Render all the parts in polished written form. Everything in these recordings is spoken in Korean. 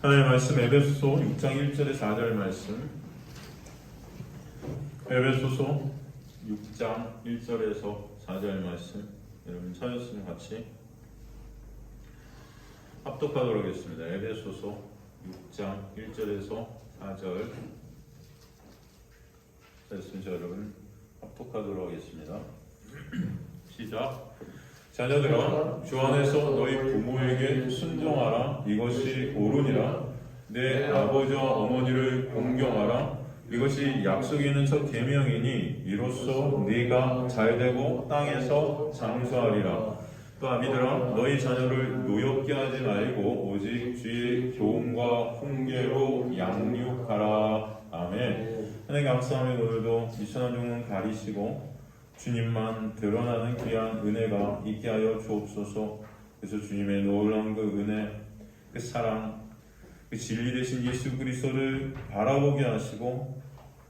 하나님의 말씀 에베소서 6장 1절에 4절 말씀. 에베소서 6장 1절에서 4절 말씀. 여러분 찾았으면 같이 합독하도록 하겠습니다. 에베소서 6장 1절에서 4절 찾았으면 여러분 합독하도록 하겠습니다. 시작. 자녀들아, 주 안에서 너희 부모에게 순종하라. 이것이 옳으니라. 내 아버지와 어머니를 공경하라. 이것이 약속이 있는 첫 계명이니 이로써 네가 잘되고 땅에서 장수하리라. 또 아비들아, 너희 자녀를 노엽게 하지 말고 오직 주의 교훈과 훈계로 양육하라. 아멘. 하나님 감사하며 오늘도 미천한 종은 가리시고 주님만 드러나는 귀한 은혜가 있게 하여 주옵소서. 그래서 주님의 놀라운 그 은혜, 그 사랑, 그 진리 되신 예수 그리스도를 바라보게 하시고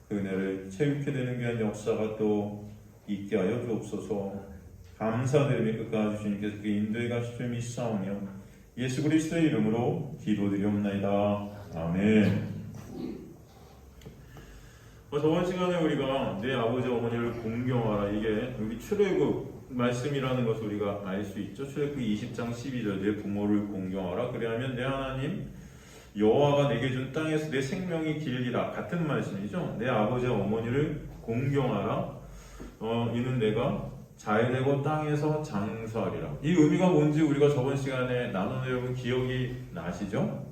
그 은혜를 체육해 되는 귀한 역사가 또 있게 하여 주옵소서. 감사드리며 끝까지 주님께서 그 인도해 가시줄 믿사오며 예수 그리스도의 이름으로 기도드리옵나이다. 아멘. 저번 시간에 우리가 내 아버지 어머니를 공경하라, 이게 여기 출애굽 말씀이라는 것을 우리가 알 수 있죠. 출애굽 20장 12절 내 부모를 공경하라. 그래야면 내 하나님 여호와가 내게 준 땅에서 내 생명이 길리라. 같은 말씀이죠. 내 아버지와 어머니를 공경하라. 이는 내가 잘되고 땅에서 장수하리라. 이 의미가 뭔지 우리가 저번 시간에 나눈 여러분 기억이 나시죠?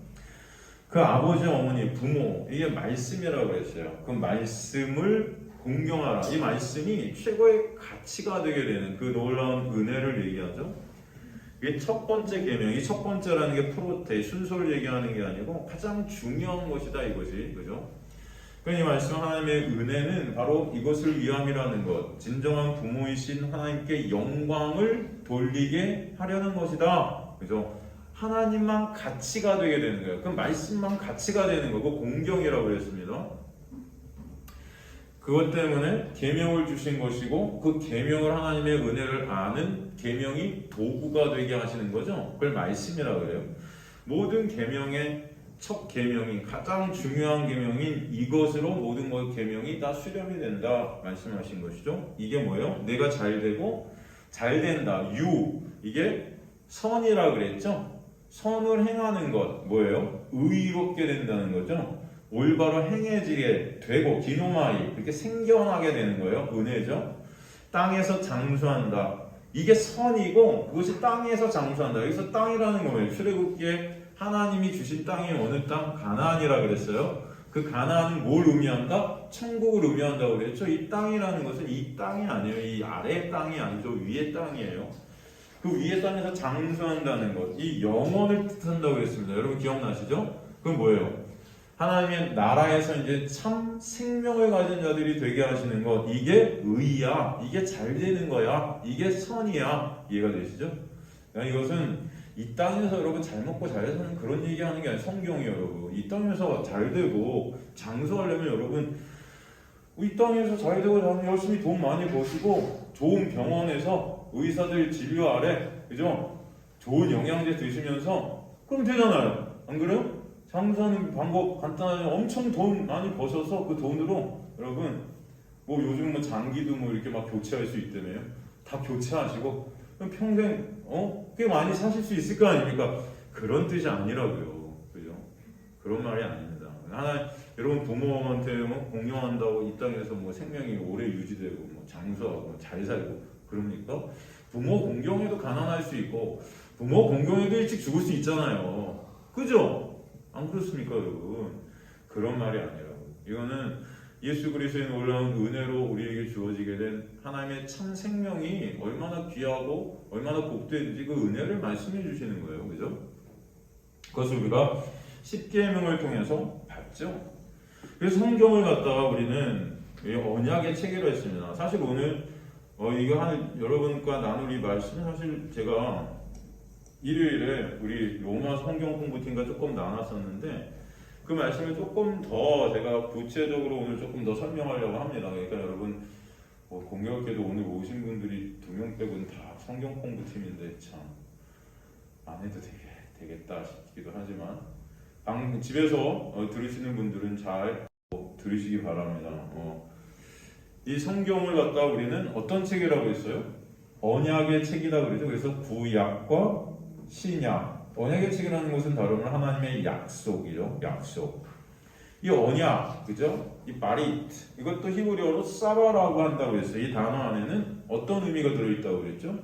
그 아버지, 어머니, 부모, 이게 말씀이라고 했어요. 그 말씀을 공경하라. 이 말씀이 최고의 가치가 되게 되는 그 놀라운 은혜를 얘기하죠. 이게 첫 번째 계명, 이 첫 번째라는 게 프로테, 순서를 얘기하는 게 아니고 가장 중요한 것이다 이것이, 그죠? 그러니까 이 말씀 하나님의 은혜는 바로 이것을 위함이라는 것, 진정한 부모이신 하나님께 영광을 돌리게 하려는 것이다, 그죠? 하나님만 가치가 되게 되는 거예요. 그 말씀만 가치가 되는 거고 공경이라고 그랬습니다. 그것 때문에 계명을 주신 것이고 그 계명을 하나님의 은혜를 아는 계명이 도구가 되게 하시는 거죠. 그걸 말씀이라고 그래요. 모든 계명의 첫 계명인 가장 중요한 계명인 이것으로 모든 것 계명이 다 수렴이 된다 말씀하신 것이죠. 이게 뭐예요? 내가 잘되고 잘된다. 이게 선이라 그랬죠. 선을 행하는 것, 뭐예요? 의롭게 된다는 거죠. 올바로 행해지게 되고 기노마이, 이렇게 생겨나게 되는 거예요. 은혜죠. 땅에서 장수한다. 이게 선이고 그것이 땅에서 장수한다. 여기서 땅이라는 거예요. 출애굽기에 하나님이 주신 땅이 어느 땅? 가나안이라 그랬어요. 그 가나안은 뭘 의미한다? 천국을 의미한다고 그랬죠. 이 땅이라는 것은 이 땅이 아니에요. 이 아래의 땅이 아니죠. 위의 땅이에요. 그 위의 땅에서 장수한다는 것, 이 영원을 뜻한다고 그랬습니다. 여러분 기억나시죠? 그건 뭐예요? 하나님의 나라에서 이제 참 생명을 가진 자들이 되게 하시는 것, 이게 의야, 이게 잘 되는 거야, 이게 선이야. 이해가 되시죠? 그러니까 이것은 이 땅에서 여러분 잘 먹고 잘 사는 그런 얘기하는 게 아니라 성경이에요, 여러분. 이 땅에서 잘 되고 장수하려면 여러분 이 땅에서 잘 되고 열심히 돈 많이 버시고 좋은 병원에서 의사들 진료 아래, 그죠? 좋은 영양제 드시면서 그럼 되잖아요. 안 그래요? 장수하는 방법 간단하게 엄청 돈 많이 버셔서 그 돈으로 여러분 뭐 요즘 뭐 장기도 뭐 이렇게 막 교체할 수 있다며요. 다 교체하시고 그럼 평생 꽤 많이 사실 수 있을 거 아닙니까? 그런 뜻이 아니라고요. 그죠? 그런 말이 아닙니다. 여러분 부모한테 공경한다고 이 땅에서 뭐 생명이 오래 유지되고 뭐 장수하고 잘 살고 그럽니까? 부모 공경해도 가난할 수 있고 부모 공경해도 일찍 죽을 수 있잖아요. 그죠? 안 그렇습니까, 여러분? 그런 말이 아니라고. 이거는 예수 그리스도의 놀라운 은혜로 우리에게 주어지게 된 하나님의 참 생명이 얼마나 귀하고 얼마나 복되는지 그 은혜를 말씀해 주시는 거예요. 그죠? 그것을 우리가 십계명을 통해서 봤죠. 그래서 성경을 갖다가 우리는 언약의 체계로 했습니다. 사실 오늘 이거 여러분과 나눌 이 말씀은 사실 제가 일요일에 우리 로마 성경 공부팀과 조금 나눴었는데 그 말씀을 조금 더 제가 구체적으로 오늘 조금 더 설명하려고 합니다. 그러니까 여러분 공교롭게도 오늘 오신 분들이 2명 빼고는 다 성경 공부팀인데 참 안 해도 되겠다 싶기도 하지만 집에서 들으시는 분들은 잘 들으시기 바랍니다. 이 성경을 갖다 우리는 어떤 책이라고 했어요? 언약의 책이라 그러죠. 그래서 구약과 신약. 언약의 책이라는 것은 다름은 하나님의 약속이죠. 약속. 이 언약, 그죠? 이 바릿, 이것도 히브리어로 사바라고 한다고 했어요. 이 단어 안에는 어떤 의미가 들어있다고 그랬죠?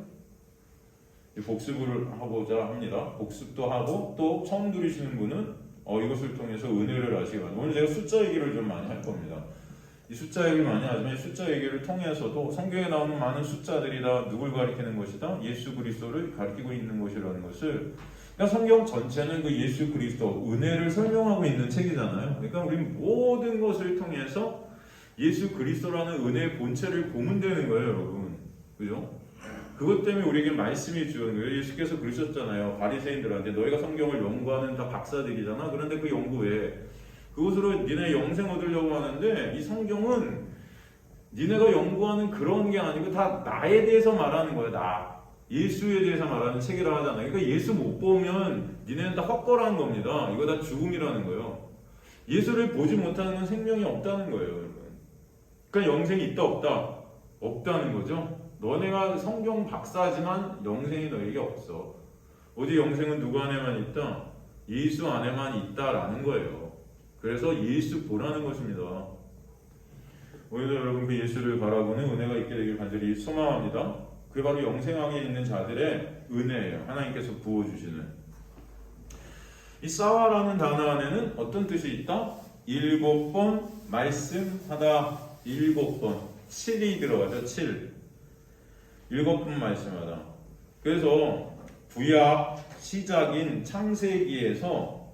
복습을 하고자 합니다. 복습도 하고 또 처음 들으시는 분은 이것을 통해서 은혜를 아시기 바랍니다. 오늘 제가 숫자 얘기를 좀 많이 할 겁니다. 이 숫자 얘기를 많이 하지만 이 숫자 얘기를 통해서도 성경에 나오는 많은 숫자들이 다 누굴 가리키는 것이다? 예수 그리스도를 가리키고 있는 것이라는 것을, 그러니까 성경 전체는 그 예수 그리스도 은혜를 설명하고 있는 책이잖아요. 그러니까 우리 모든 것을 통해서 예수 그리스도라는 은혜의 본체를 보면 되는 거예요, 여러분. 그죠? 그것 때문에 우리에게 말씀이 주는 거예요. 예수께서 그러셨잖아요. 바리새인들한테 너희가 성경을 연구하는 다 박사들이잖아. 그런데 그 연구에 그것으로 니네 영생 얻으려고 하는데 이 성경은 니네가 연구하는 그런 게 아니고 다 나에 대해서 말하는 거야. 나. 예수에 대해서 말하는 책이라 하잖아요. 그러니까 예수 못 보면 니네는 다 헛거라는 겁니다. 이거 다 죽음이라는 거예요. 예수를 보지 못하는 건 생명이 없다는 거예요, 여러분. 그러니까 영생이 있다 없다? 없다는 거죠. 너네가 성경 박사지만 영생이 너에게 없어. 어디 영생은 누구 안에만 있다? 예수 안에만 있다라는 거예요. 그래서 예수 보라는 것입니다. 오늘도 여러분 그 예수를 바라보는 은혜가 있게 되길 간절히 소망합니다. 그게 바로 영생하게 있는 자들의 은혜예요. 하나님께서 부어주시는. 이 사와라는 단어 안에는 어떤 뜻이 있다? 7번 말씀하다. 7번 7이 들어가죠. 7. 7번 말씀하다. 그래서 구약 시작인 창세기에서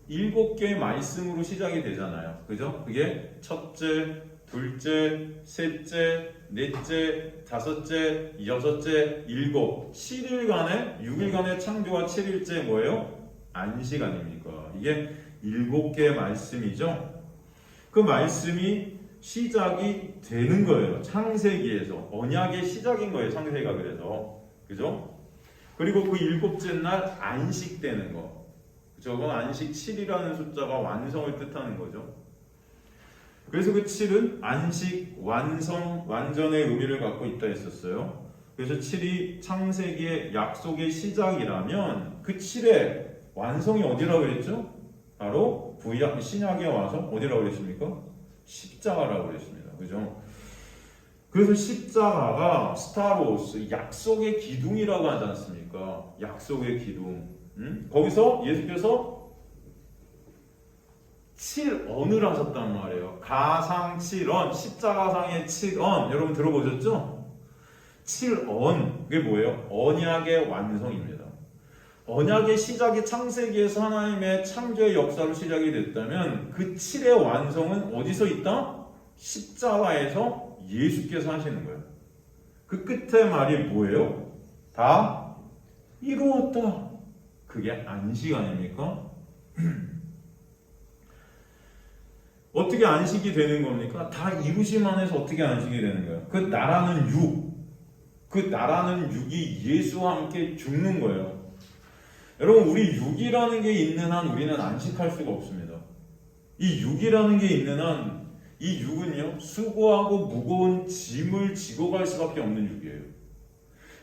7개의 말씀으로 시작이 되잖아요. 그죠? 그게 첫째, 둘째, 셋째, 넷째, 다섯째, 여섯째, 7. 7일간의 6일간의 창조와 7일째 뭐예요? 안식 아닙니까? 이게 7개의 말씀이죠. 그 말씀이 시작이 되는 거예요. 창세기에서. 언약의 시작인 거예요. 창세기가 그래서. 그죠? 그리고 그 7째 날 안식되는 거. 그건 안식 7이라는 숫자가 완성을 뜻하는 거죠. 그래서 그 7은 안식, 완성, 완전의 의미를 갖고 있다 했었어요. 그래서 7이 창세기의 약속의 시작이라면 그 7의 완성이 어디라고 그랬죠? 바로 신약에 와서 어디라고 그랬습니까? 십자가라고 그랬습니다. 그죠? 그래서 십자가가 스타로스, 약속의 기둥이라고 하지 않습니까? 약속의 기둥. 거기서 예수께서 7언을 하셨단 말이에요. 가상 7언, 십자가상의 7언. 여러분 들어보셨죠? 7언. 그게 뭐예요? 언약의 완성입니다. 언약의 시작이 창세기에서 하나님의 창조의 역사로 시작이 됐다면 그 7의 완성은 어디서 있다? 십자가에서 예수께서 하시는 거예요. 그 끝에 말이 뭐예요? 다 이루었다. 그게 안식 아닙니까? 어떻게 안식이 되는 겁니까? 다 이루심 안에서 어떻게 안식이 되는 거예요? 그 나라는 육이 예수와 함께 죽는 거예요. 여러분 우리 육이라는 게 있는 한 우리는 안식할 수가 없습니다. 이 육이라는 게 있는 한 이 육은요 수고하고 무거운 짐을 지고 갈 수밖에 없는 육이에요.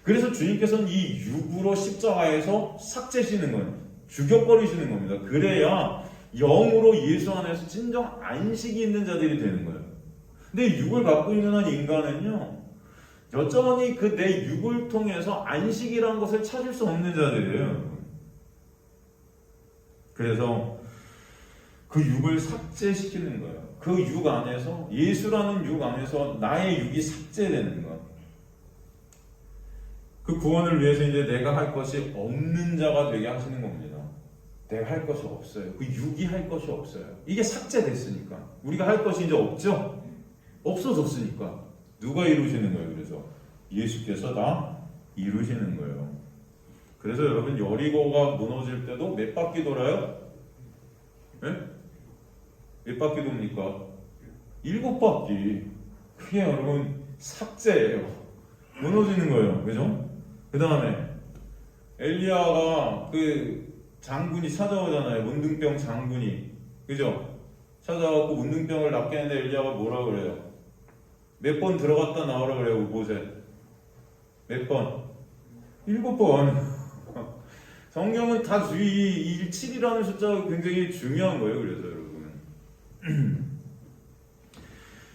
그래서 주님께서는 이 육으로 십자가에서 삭제시는 거예요. 죽여버리시는 겁니다. 그래야 영으로 예수 안에서 진정 안식이 있는 자들이 되는 거예요. 근데 육을 갖고 있는 한 인간은요 여전히 그 내 육을 통해서 안식이라는 것을 찾을 수 없는 자들이에요. 그래서 그 육을 삭제시키는 거예요. 그 육 안에서 예수라는 육 안에서 나의 육이 삭제되는 것. 그 구원을 위해서 이제 내가 할 것이 없는 자가 되게 하시는 겁니다. 내가 할 것이 없어요. 그 육이 할 것이 없어요. 이게 삭제됐으니까 우리가 할 것이 이제 없죠. 없어졌으니까 누가 이루시는 거예요? 그래서 예수께서 다 이루시는 거예요. 그래서 여러분 여리고가 무너질 때도 몇 바퀴 돌아요? 네? 몇 바퀴 돕니까? 7바퀴. 그게 여러분 삭제예요. 무너지는 거예요. 그죠? 그 다음에 엘리야가 그 장군이 찾아오잖아요. 문둥병 장군이. 그죠? 찾아와갖고 문둥병을 낫게 했는데 엘리야가 뭐라 그래요? 몇 번 들어갔다 나오라 그래요, 못에. 몇 번? 7번. 성경은 다 이 7이라는 숫자가 굉장히 중요한 거예요. 그래서 여러분.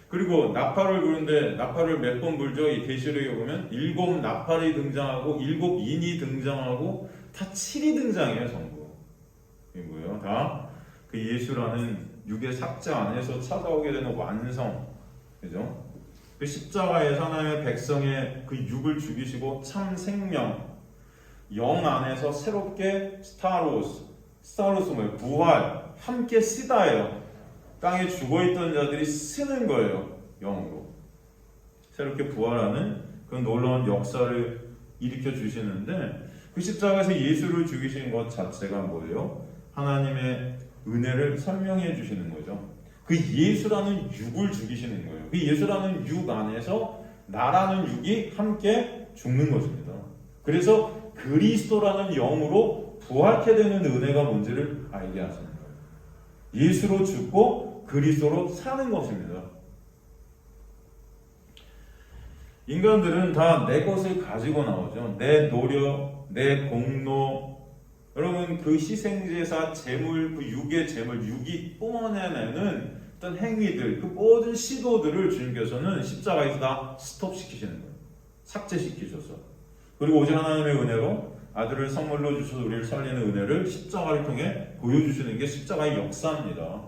그리고 나팔을 부르는데 나팔을 몇 번 불죠? 이 계시록에 보면 7 나팔이 등장하고 7 인이 등장하고 다 7이 등장해요. 전부. 이게 뭐예요? 다 그 예수라는 육의 삭제 안에서 찾아오게 되는 완성. 그죠? 그 십자가에서 하나님의 백성의 그 육을 죽이시고 참 생명, 영 안에서 새롭게 스타로스 뭐예요? 부활, 함께 쓰다예요. 땅에 죽어있던 자들이 쓰는 거예요. 영으로. 새롭게 부활하는 그런 놀라운 역사를 일으켜 주시는데 그 십자가에서 예수를 죽이신 것 자체가 뭐예요? 하나님의 은혜를 설명해 주시는 거죠. 그 예수라는 육을 죽이시는 거예요. 그 예수라는 육 안에서 나라는 육이 함께 죽는 것입니다. 그래서 그리스도라는 영으로 부활케 되는 은혜가 뭔지를 알게 하시는 거예요. 예수로 죽고 그리스도로 사는 것입니다. 인간들은 다 내 것을 가지고 나오죠. 내 노력, 내 공로. 여러분 그 희생제사, 재물, 그 육의 재물, 육이 뿜어내는 어떤 행위들, 그 모든 시도들을 주님께서는 십자가에서 다 스톱시키시는 거예요. 삭제시키셔서. 그리고 오직 하나님의 은혜로 아들을 선물로 주셔서 우리를 살리는 은혜를 십자가를 통해 보여주시는 게 십자가의 역사입니다.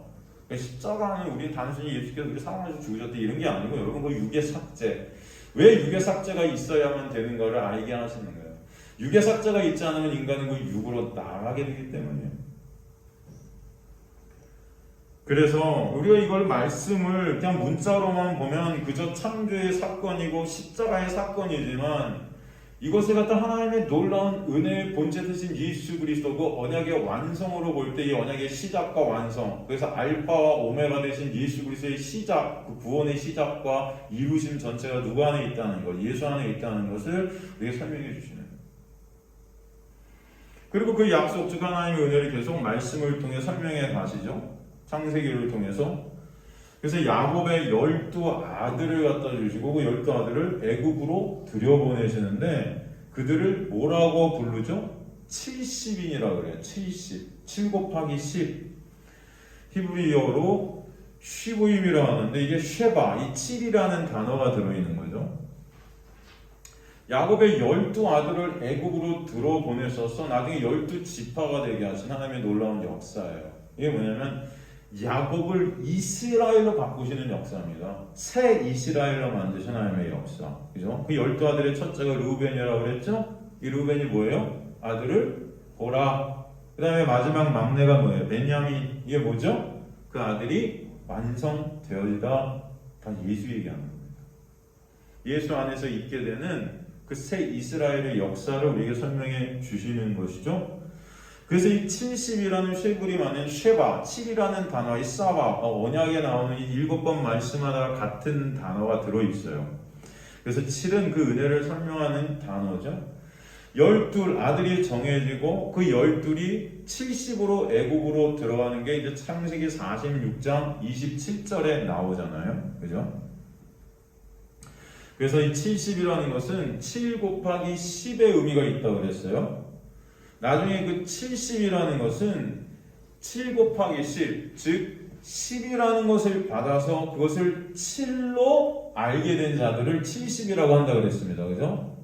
십자가는 우리 단순히 예수께서 우리 사랑하셔서 죽으셨다 이런 게 아니고 여러분 그 육의 삭제. 왜 육의 삭제가 있어야만 되는가를 알게 하시는 거예요. 육의 삭제가 있지 않으면 인간은 그 육으로 나가게 되기 때문이에요. 그래서 우리가 이걸 말씀을 그냥 문자로만 보면 그저 창조의 사건이고 십자가의 사건이지만 이것을 갖다 하나님의 놀라운 은혜의 본체 되신 예수 그리스도 그 언약의 완성으로 볼 때 이 언약의 시작과 완성, 그래서 알파와 오메가 되신 예수 그리스도의 시작, 그 구원의 시작과 이루심 전체가 누구 안에 있다는 것, 예수 안에 있다는 것을 우리에게 설명해 주시는 거예요. 그리고 그 약속, 즉 하나님의 은혜를 계속 말씀을 통해 설명해 가시죠. 창세기를 통해서. 그래서 야곱의 12아들을 갖다 주시고 그 12아들을 애굽으로 들여보내시는데 그들을 뭐라고 부르죠? 70인이라고 그래요. 70. 7 곱하기 10. 히브리어로 쉬부임이라고 하는데 이게 쉐바, 이 7이라는 단어가 들어있는 거죠. 야곱의 12아들을 애굽으로 들어보내셔서 나중에 12지파가 되게 하신 하나님의 놀라운 역사예요. 이게 뭐냐면 야곱을 이스라엘로 바꾸시는 역사입니다. 새 이스라엘로 만드신 하나님의 역사. 그죠? 그 12아들의 첫째가 르우벤이라고 그랬죠? 이 르우벤이 뭐예요? 아들을 보라. 그 다음에 마지막 막내가 뭐예요? 베냐민. 이게 뭐죠? 그 아들이 완성되어지다. 다 예수 얘기하는 겁니다. 예수 안에서 있게 되는 그 새 이스라엘의 역사를 우리에게 설명해 주시는 것이죠. 그래서 이 70이라는 쉐불이 많은 쉐바, 7이라는 단어, 이 사바, 언약에 나오는 이 7번 말씀하다 같은 단어가 들어있어요. 그래서 7은 그 은혜를 설명하는 단어죠. 12 아들이 정해지고 그 12이 70으로 애국으로 들어가는 게 이제 창세기 46장 27절에 나오잖아요. 그죠? 그래서 이 70이라는 것은 7 곱하기 10의 의미가 있다고 그랬어요. 나중에 그 70이라는 것은 7 곱하기 10, 즉 10이라는 것을 받아서 그것을 7로 알게 된 자들을 70이라고 한다고 그랬습니다. 그죠?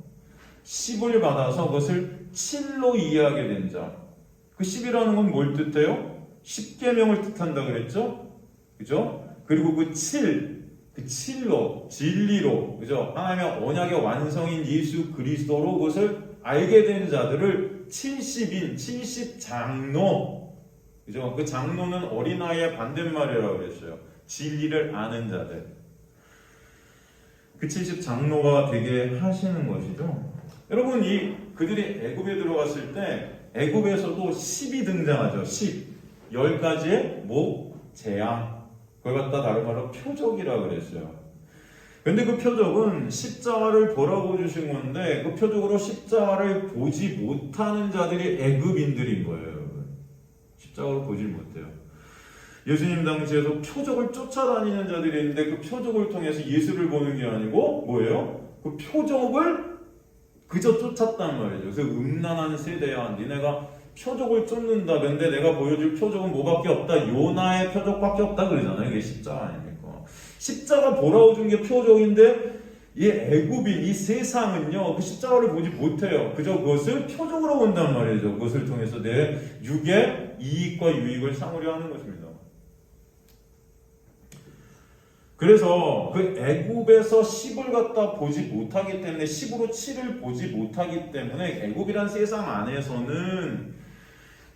10을 받아서 그것을 7로 이해하게 된 자. 그 10이라는 건 뭘 뜻해요? 10계명을 뜻한다고 그랬죠? 그죠? 그리고 그 7, 그 7로, 진리로, 그죠? 하나님의 언약의 완성인 예수 그리스도로 그것을 알게 된 자들을 70인, 70장로, 그죠? 그 장로는 어린아이의 반대말이라고 그랬어요. 진리를 아는 자들. 그 70장로가 되게 하시는 것이죠. 여러분, 그들이 애굽에 들어갔을 때 애굽에서도 10이 등장하죠. 10. 10가지의 재앙. 그걸 갖다 다른 말로 표적이라고 그랬어요. 근데 그 표적은 십자가를 보라고 주신 건데 그 표적으로 십자가를 보지 못하는 자들이 애굽인들인 거예요. 십자가로 보질 못해요. 예수님 당시에도 표적을 쫓아다니는 자들이 있는데 그 표적을 통해서 예수를 보는 게 아니고 뭐예요? 그 표적을 그저 쫓았단 말이죠. 그래서 음란한 세대야. 니네가 표적을 쫓는다. 근데 내가 보여줄 표적은 뭐밖에 없다. 요나의 표적밖에 없다 그러잖아요. 이게 십자가 아닙니까? 십자가 돌아오준 게 표적인데 이 애굽인 이 세상은요 그 십자가를 보지 못해요. 그저 그것을 표적으로 본단 말이죠. 그것을 통해서 내 육의 이익과 유익을 삼으려 하는 것입니다. 그래서 그 애굽에서 10을 갖다 보지 못하기 때문에 10으로 7을 보지 못하기 때문에 애굽이란 세상 안에서는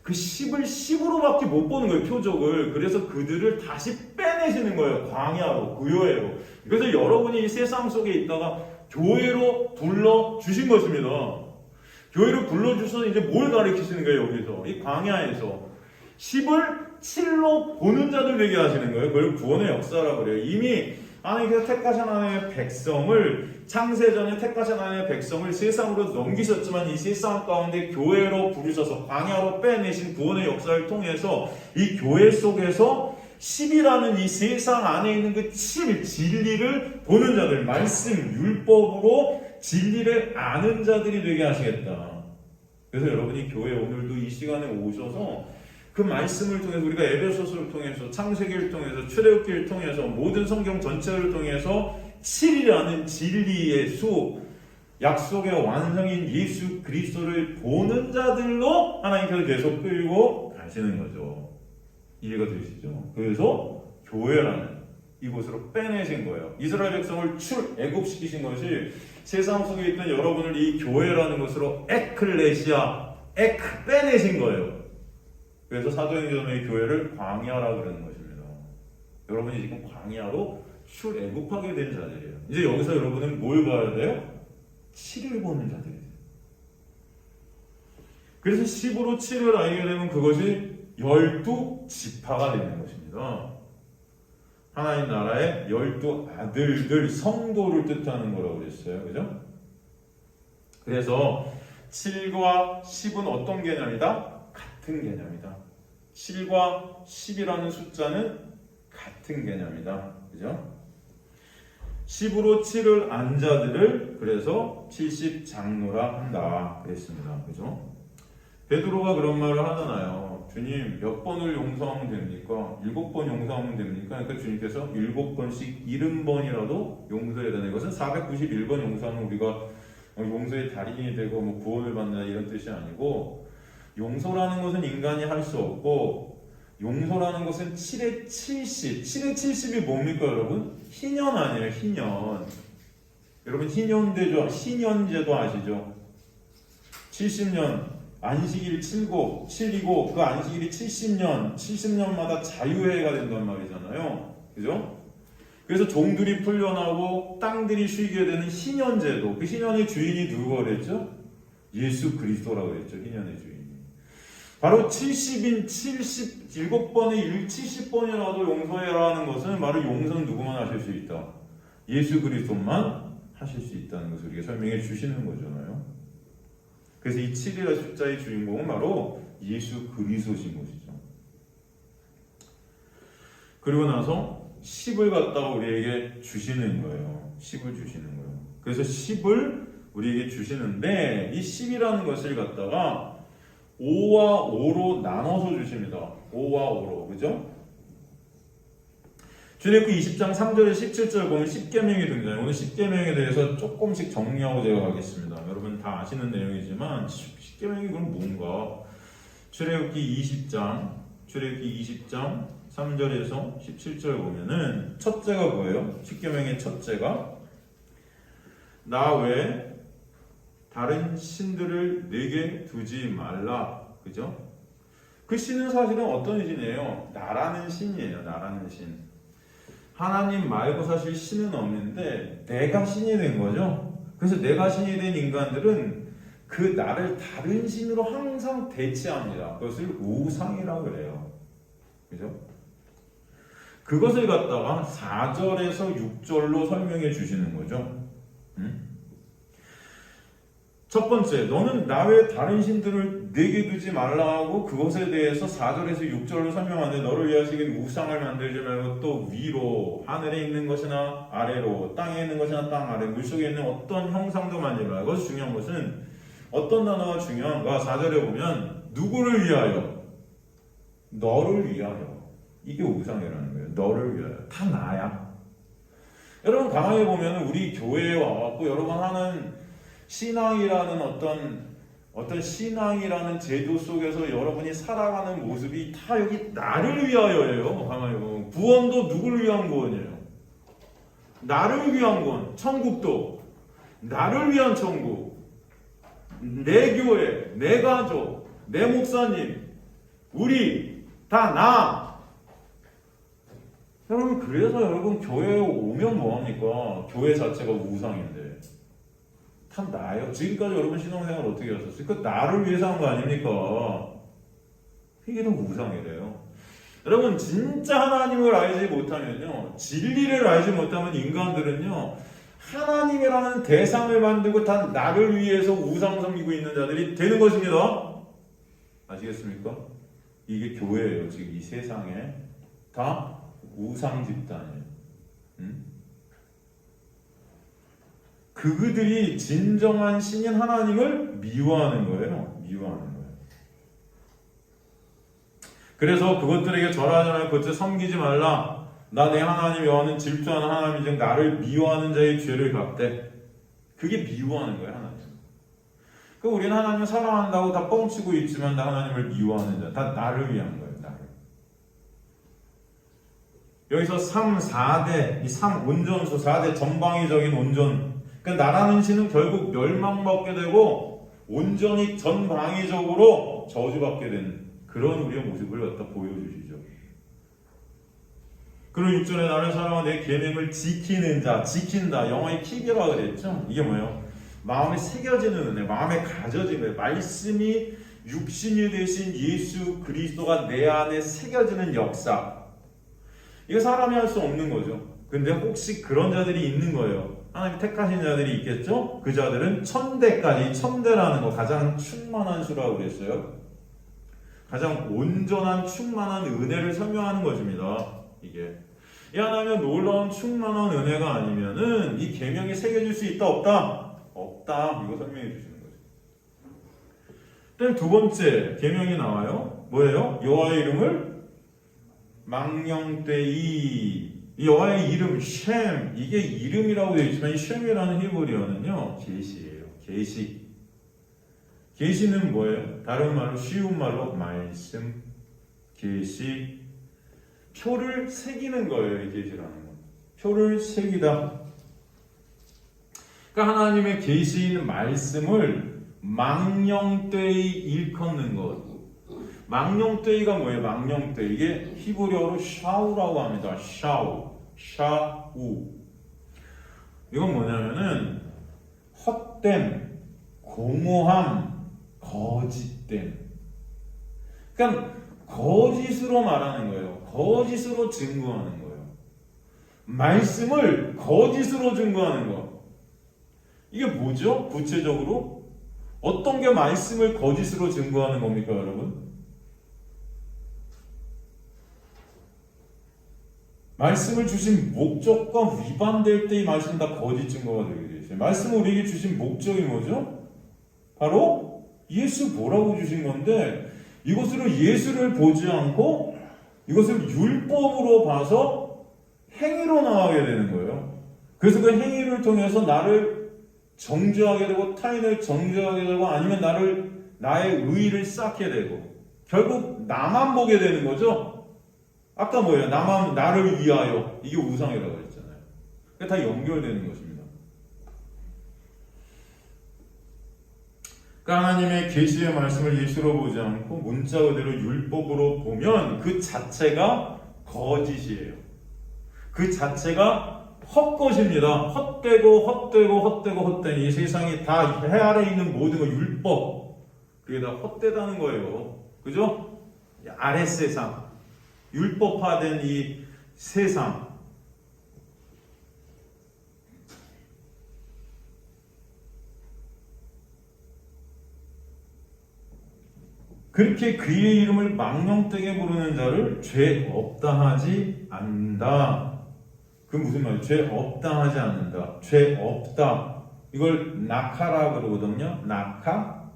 그 10을 10으로밖에 못 보는 거예요. 표적을. 그래서 그들을 다시 빼내시는 거예요. 광야로, 구요회로. 그래서 여러분이 이 세상 속에 있다가 교회로 불러주신 것입니다. 교회로 불러주셔서 이제 뭘 가르치시는 거예요. 여기서 이 광야에서 10을 7로 보는 자들 되게 하시는 거예요. 그걸 구원의 역사라고 그래요. 이미 하나님께서 택하신 하나님의 백성을 창세전에 택하신 하나님의 백성을 세상으로 넘기셨지만 이 세상 가운데 교회로 부르셔서 광야로 빼내신 구원의 역사를 통해서 이 교회 속에서 10이라는 이 세상 안에 있는 그 7, 진리를 보는 자들, 말씀, 율법으로 진리를 아는 자들이 되게 하시겠다. 그래서 여러분이 교회 오늘도 이 시간에 오셔서 그 말씀을 통해서 우리가 에베소서를 통해서 창세기를 통해서 출애굽기를 통해서 모든 성경 전체를 통해서 7이라는 진리의 수, 약속의 완성인 예수 그리스도를 보는 자들로 하나님께서 계속 끌고 가시는 거죠. 이해가 되시죠? 그래서 교회라는 이곳으로 빼내신 거예요. 이스라엘 백성을 출애굽시키신 것이 세상 속에 있던 여러분을 이 교회라는 것으로 에클레시아, 빼내신 거예요. 그래서 사도행전의 교회를 광야라고 그러는 것입니다. 여러분이 지금 광야로 출애굽하게 된 자들이에요. 이제 여기서 여러분은 뭘 봐야 돼요? 7을 보는 자들이에요. 그래서 10으로 7을 알게 되면 그것이 12지파가 되는 것입니다. 하나님 나라의 12아들들, 성도를 뜻하는 거라고 그랬어요. 그죠? 그래서 7과 10은 어떤 개념이다? 같은 개념이다. 7과 10이라는 숫자는 같은 개념이다. 그죠? 10으로 7을 안 자들을 그래서 70장로라 한다. 그랬습니다. 그죠? 베드로가 그런 말을 하잖아요. 주님 몇 번을 용서하면 됩니까? 7번 용서하면 됩니까? 그러니까 주님께서 7번씩 70번이라도 용서해야 되는 것은 491번 용서하면 우리가 용서의 달인이 되고 뭐 구원을 받는다 이런 뜻이 아니고 용서라는 것은 인간이 할 수 없고 용서라는 것은 7의 70. 7의 70이 뭡니까 여러분? 희년 아니에요. 희년. 여러분 희년제도 아시죠? 70년 안식일 7이고 그 안식일이 70년마다 자유회가 된단 말이잖아요. 그죠? 그래서 종들이 풀려나고 땅들이 쉬게 되는 희년제도. 그 희년의 주인이 누구가 그랬죠? 예수 그리스도라고 그랬죠. 희년의 주인. 바로 70인 77번의 70번이라도 용서해라는 것은 바로 용서는 누구만 하실 수 있다. 예수 그리스도만 하실 수 있다는 것을 우리가 설명해 주시는 거잖아요. 그래서 이 7이라는 숫자의 주인공은 바로 예수 그리스도신 것이죠. 그리고 나서 10을 갖다가 우리에게 주시는 거예요. 10을 주시는 거예요. 그래서 10을 우리에게 주시는데 이 10이라는 것을 갖다가 5와 5로 나눠서 주십니다. 5와 5로. 그죠? 출애굽기 20장 3절에 17절 보면 10계명이 등장해요. 오늘 10계명에 대해서 조금씩 정리하고 제가 가겠습니다. 여러분 다 아시는 내용이지만 10계명이 그럼 뭔가? 출애굽기 20장 3절에서 17절 보면은 첫째가 뭐예요? 10계명의 첫째가 나 외에 다른 신들을 내게 두지 말라. 그죠? 그 신은 사실은 어떤 신이에요? 나라는 신이에요. 나라는 신. 하나님 말고 사실 신은 없는데 내가 신이 된 거죠. 그래서 내가 신이 된 인간들은 그 나를 다른 신으로 항상 대체합니다. 그것을 우상이라고 그래요. 그죠? 그것을 갖다가 4절에서 6절로 설명해 주시는 거죠. 첫 번째, 너는 나 외에 다른 신들을 내게 두지 말라 하고 그것에 대해서 4절에서 6절로 설명하는데 너를 위하시긴 우상을 만들지 말고 또 위로 하늘에 있는 것이나 아래로 땅에 있는 것이나 땅 아래 물속에 있는 어떤 형상도 만들지 말고. 그것이 중요한 것은 어떤 단어가 중요한가? 4절에 보면 누구를 위하여? 너를 위하여. 이게 우상이라는 거예요. 너를 위하여. 다 나야. 여러분 가만히 보면 우리 교회에 와갖고 여러분 하는 신앙이라는 어떤 신앙이라는 제도 속에서 여러분이 살아가는 모습이 다 여기 나를 위하여예요. 가만히 보면 구원도 누구를 위한 구원이에요? 나를 위한 구원. 천국도 나를 위한 천국. 내 교회, 내 가족, 내 목사님, 우리 다 나. 여러분 그래서 여러분 교회에 오면 뭐합니까? 교회 자체가 우상인데 다 나예요. 지금까지 여러분 신앙생활 어떻게 하셨어요? 그 나를 위해서 한 거 아닙니까? 이게 더 우상이래요. 여러분 진짜 하나님을 알지 못하면요, 진리를 알지 못하면 인간들은요, 하나님이라는 대상을 만들고 다 나를 위해서 우상 섬기고 있는 자들이 되는 것입니다. 아시겠습니까? 이게 교회예요. 지금 이 세상에 다 우상 집단이에요. 그들이 진정한 신인 하나님을 미워하는 거예요. 미워하는 거예요. 그래서 그것들에게 절하지 말고 그것을 섬기지 말라. 나 내 하나님 여호와는 질투하는 하나님이즉 나를 미워하는 자의 죄를 갚되. 그게 미워하는 거예요. 하나님. 그 우리는 하나님을 사랑한다고 다 뻥치고 있지만 나 하나님을 미워하는 자. 다 나를 위한 거예요. 나를. 여기서 3, 4대, 이 3 온전수, 4대 전방위적인 온전. 그러니까 나라는 신은 결국 멸망받게 되고 온전히 전방위적으로 저주받게 되는 그런 우리의 모습을 갖다 보여주시죠. 그리고 6절에 나를 사랑하고 내 계명을 지키는 자, 지킨다. 영어의 킵이라고 그랬죠. 이게 뭐예요? 마음에 새겨지는 은혜, 마음에 가져진 거예요. 말씀이 육신이 되신 예수 그리스도가 내 안에 새겨지는 역사. 이거 사람이 할 수 없는 거죠. 근데 혹시 그런 자들이 있는 거예요. 하나님 택하신 자들이 있겠죠? 그 자들은 천대까지, 천대라는 거 가장 충만한 수라고 그랬어요. 가장 온전한 충만한 은혜를 설명하는 것입니다. 이게 이 하나님의 놀라운 충만한 은혜가 아니면은 이 계명이 새겨질 수 있다 없다? 없다. 이거 설명해 주시는 거죠. 그다음 두 번째 계명이 나와요. 뭐예요? 여호와의 이름을 망령되이. 여호와의 이름 쉔, 이게 이름이라고 되어 있지만 이 쉔이라는 히브리어는요 계시예요. 계시. 계시는 뭐예요? 다른 말로 쉬운 말로 말씀, 계시. 표를 새기는 거예요. 이 계시라는 건. 표를 새기다. 그러니까 하나님의 계시인 말씀을 망령되이 일컫는 것. 망령되이가 뭐예요? 망령되이. 이게 히브리어로 샤우라고 합니다. 샤우. 샤우. 이건 뭐냐면은 헛됨, 공허함, 거짓됨. 그러니까 거짓으로 말하는 거예요. 거짓으로 증거하는 거예요. 말씀을 거짓으로 증거하는 거. 이게 뭐죠? 구체적으로 어떤 게 말씀을 거짓으로 증거하는 겁니까, 여러분? 말씀을 주신 목적과 위반될 때 이 말씀은 다 거짓 증거가 되게 되어 있어요. 말씀을 우리에게 주신 목적이 뭐죠? 바로 예수 보라고 주신 건데 이것으로 예수를 보지 않고 이것을 율법으로 봐서 행위로 나가게 되는 거예요. 그래서 그 행위를 통해서 나를 정죄하게 되고 타인을 정죄하게 되고 아니면 나의 의의를 쌓게 되고 결국 나만 보게 되는 거죠. 아까 뭐예요? 나를 위하여. 이게 우상이라고 했잖아요. 그게 다 연결되는 것입니다. 그러니까 하나님의 계시의 말씀을 예수로 보지 않고 문자 그대로 율법으로 보면 그 자체가 거짓이에요. 그 자체가 헛것입니다. 헛되고 이 세상이 다 해 아래 있는 모든 거 율법. 그게 다 헛되다는 거예요. 그죠? 아랫 세상. 율법화된 이 세상. 그렇게 그의 이름을 망령되게 부르는 자를 죄 없다 하지 않는다. 그 무슨 말이에요? 죄 없다 하지 않는다. 죄 없다. 이걸 낙하라 그러거든요. 낙하.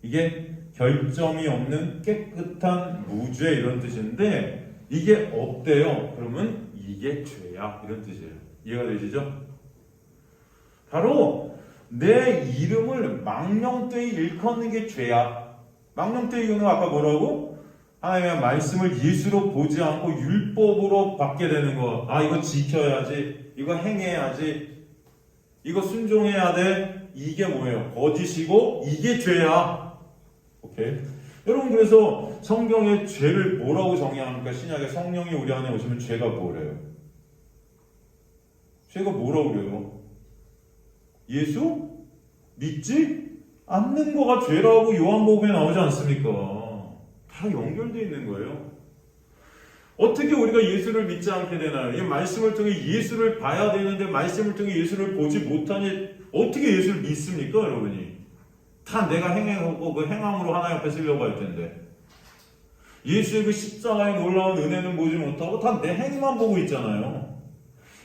이게 결점이 없는 깨끗한 무죄 이런 뜻인데 이게 없대요. 그러면 이게 죄야 이런 뜻이에요. 이해가 되시죠? 바로 내 이름을 망령되이 일컫는 게 죄야. 망령되이 이거는 아까 뭐라고? 하나님의 말씀을 예수로 보지 않고 율법으로 받게 되는 거. 아 이거 지켜야지. 이거 행해야지. 이거 순종해야 돼. 이게 뭐예요? 거짓이고 이게 죄야. 오케이? 여러분 그래서 성경에 죄를 뭐라고 정의합니까? 신약에 성령이 우리 안에 오시면 죄가 뭐래요? 죄가 뭐라고 그래요? 예수? 믿지 않는 거가 죄라고 요한복음에 나오지 않습니까? 다 연결되어 있는 거예요. 어떻게 우리가 예수를 믿지 않게 되나요? 이 말씀을 통해 예수를 봐야 되는데 말씀을 통해 예수를 보지 못하니 어떻게 예수를 믿습니까, 여러분이? 다 내가 행하고 그 행함으로 하나님 앞에 쓰려고 할 텐데 예수의 그 십자가의 놀라운 은혜는 보지 못하고 다 내 행위만 보고 있잖아요.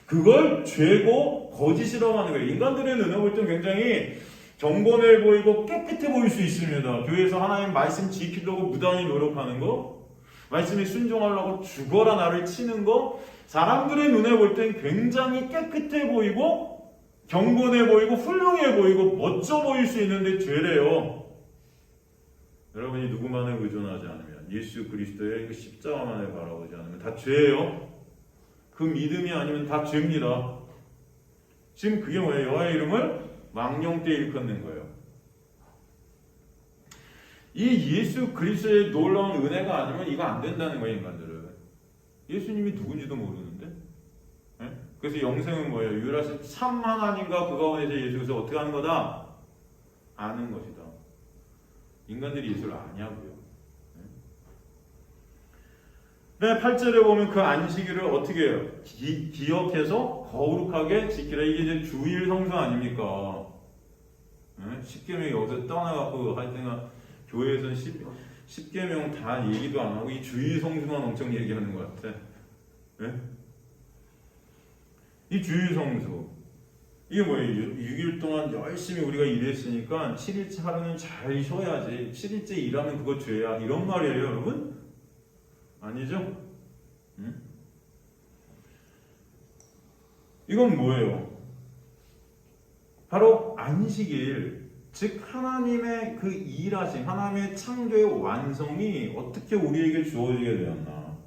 그걸 죄고 거짓이라고 하는 거예요. 인간들의 눈에 볼 때 굉장히 경건해 보이고 깨끗해 보일 수 있습니다. 교회에서 하나님 말씀 지키려고 무단히 노력하는 거, 말씀에 순종하려고 죽어라 나를 치는 거, 사람들의 눈에 볼 땐 굉장히 깨끗해 보이고 경건해 보이고 훌륭해 보이고 멋져 보일 수 있는데 죄래요. 여러분이 누구만에 의존하지 않으면 예수 그리스도의 그 십자가만을 바라보지 않으면 다 죄예요. 그 믿음이 아니면 다 죄입니다. 지금 그게 뭐예요? 여호와의 이름을 망령되이 일컫는 거예요. 이 예수 그리스도의 놀라운 은혜가 아니면 이거 안 된다는 거예요, 인간들은. 예수님이 누군지도 모르는데. 네? 그래서 영생은 뭐예요? 유일하신 참 하나님과 그 가운데서 예수께서 어떻게 하는 거다? 아는 것이다. 인간들이 예수를 아냐고요. 네, 8절에 보면 그 안식일을 어떻게 해요? 기억해서 거룩하게 지키라. 이게 이제 주일 성수 아닙니까? 네? 10계명이 여기서 떠나갖고 할 때가 교회에서는 10계명 다 얘기도 안 하고 이 주일 성수만 엄청 얘기하는 것 같아. 네? 이 주일 성수. 이게 뭐예요? 6일 동안 열심히 우리가 일했으니까 7일째 하루는 잘 쉬어야지. 7일째 일하면 그거 죄야. 이런 말이에요, 여러분? 아니죠? 응? 이건 뭐예요? 바로 안식일, 즉 하나님의 그 일하심, 하나님의 창조의 완성이 어떻게 우리에게 주어지게 되었나?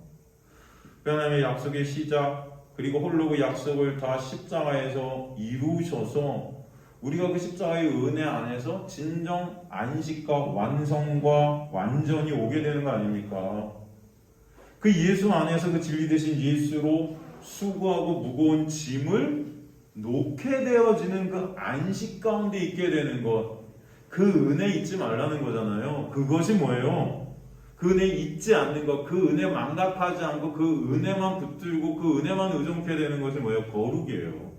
그 하나님의 약속의 시작, 그리고 홀로 그 약속을 다 십자가에서 이루셔서 우리가 그 십자가의 은혜 안에서 진정 안식과 완성과 완전히 오게 되는 거 아닙니까? 그 예수 안에서 그 진리 되신 예수로 수고하고 무거운 짐을 놓게 되어지는 그 안식 가운데 있게 되는 것, 그 은혜 잊지 말라는 거잖아요. 그것이 뭐예요? 그 은혜 잊지 않는 것, 그 은혜 망각하지 않고 그 은혜만 붙들고 그 은혜만 의존케 되는 것이 뭐예요? 거룩이에요.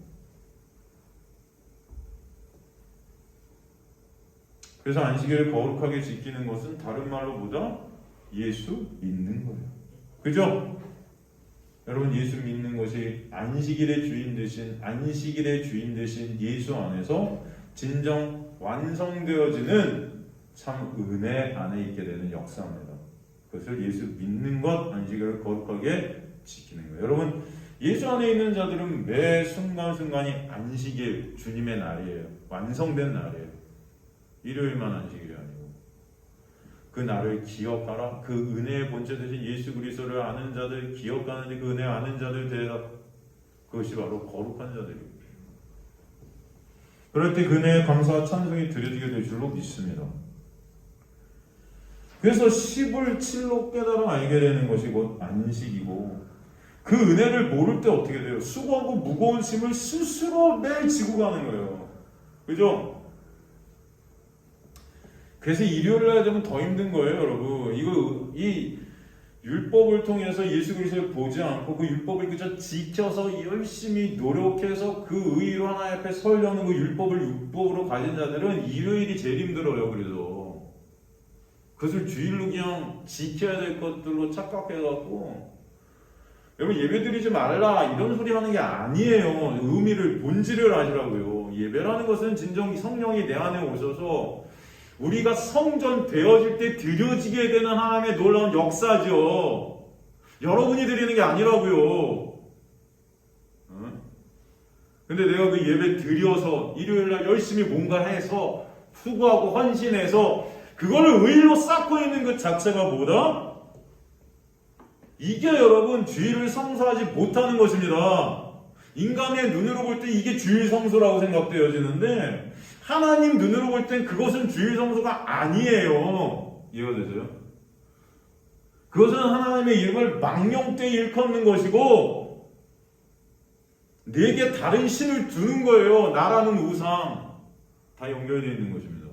그래서 안식일을 거룩하게 지키는 것은 다른 말로 보다 예수 믿는 거예요. 그죠? 여러분 예수 믿는 것이 안식일의 주인 되신 예수 안에서 진정 완성되어지는 참 은혜 안에 있게 되는 역사입니다. 그것을 예수 믿는 것, 안식일을 거룩하게 지키는 거예요. 여러분 예수 안에 있는 자들은 매 순간순간이 안식일, 주님의 날이에요. 완성된 날이에요. 일요일만 안식일이 아니고 그 날을 기억하라. 그 은혜의 본체 되신 예수 그리스도를 아는 자들, 기억하는 그 은혜 아는 자들 되라. 그것이 바로 거룩한 자들입니다. 그럴 때 그 은혜의 감사와 찬송이 드려지게 될 줄로 믿습니다. 그래서 10을 7로 깨달아 알게 되는 것이 곧 안식이고, 그 은혜를 모를 때 어떻게 돼요? 수고하고 무거운 짐을 스스로 매일 지고 가는 거예요. 그죠? 그래서 일요일 날 되면 더 힘든 거예요, 여러분. 이 율법을 통해서 예수 그리스도를 보지 않고 그 율법을 그저 지켜서 열심히 노력해서 그 의의로 하나님 앞에 서려는 그 율법을 율법으로 가진 자들은 일요일이 제일 힘들어요. 그래서 그것을 주일로 그냥 지켜야 될 것들로 착각해갖고 여러분 예배드리지 말라 이런 소리 하는 게 아니에요. 의미를 본질을 아시라고요. 예배라는 것은 진정 성령이 내 안에 오셔서 우리가 성전 되어질 때 드려지게 되는 하나님의 놀라운 역사죠. 여러분이 드리는 게 아니라고요. 근데 내가 그 예배 드려서 일요일날 열심히 뭔가 해서 수고하고 헌신해서 그거를 의로 쌓고 있는 것 자체가 뭐다? 이게 여러분 주일을 성수하지 못하는 것입니다. 인간의 눈으로 볼 때 이게 주일 성수라고 생각되어지는데 하나님 눈으로 볼 땐 그것은 주일 성수가 아니에요. 이해가 되세요? 그것은 하나님의 이름을 망령되이 일컫는 것이고 내게 다른 신을 두는 거예요. 나라는 우상. 다 연결되어 있는 것입니다.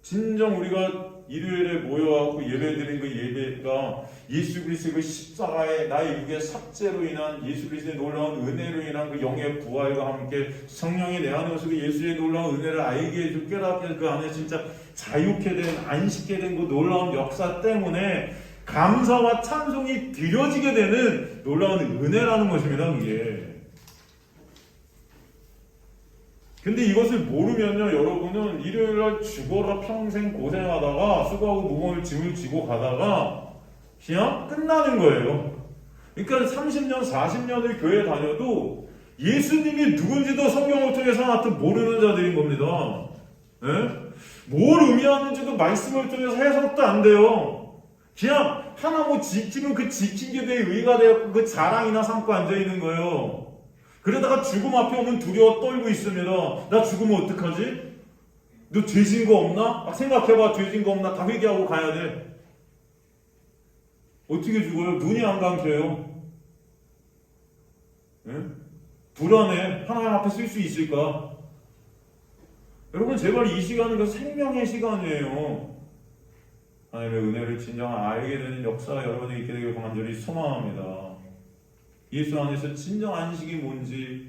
진정 우리가 일요일에 모여갖고 예배드린 그 예배가 예수 그리스도의 그 십자가의 나의 육의 삭제로 인한 예수 그리스도의 놀라운 은혜로 인한 그 영의 부활과 함께 성령이 내 안에 오셔서 예수의 놀라운 은혜를 알게 해주고 깨닫게 해서 그 안에 진짜 자유케 된 안식케 된 그 놀라운 역사 때문에 감사와 찬송이 드려지게 되는 놀라운 은혜라는 것입니다. 그게. 근데 이것을 모르면요, 여러분은 일요일날 죽어라 평생 고생하다가 수고하고 무거운 짐을 지고 가다가 그냥 끝나는 거예요. 그러니까 30년, 40년을 교회 다녀도 예수님이 누군지도 성경을 통해서 하나도 모르는 자들인 겁니다. 네? 뭘 의미하는지도 말씀을 통해서 해석도 안 돼요. 그냥 하나 뭐 지키면 그 지킨 게 대해 의가 되었고 그 자랑이나 삼고 앉아있는 거예요. 그러다가 죽음 앞에 오면 두려워 떨고 있습니다. 나 죽으면 어떡하지? 너 죄진 거 없나? 생각해봐. 죄진 거 없나? 다 회개하고 가야 돼. 어떻게 죽어요? 눈이 안 감겨요. 네? 불안해. 하나님 앞에 쓸 수 있을까? 여러분 제발 이 시간은 그 생명의 시간이에요. 하나님의 은혜를 진정 알게 되는 역사가 여러분에게 있게 되길 간절히 소망합니다. 예수 안에서 진정 안식이 뭔지,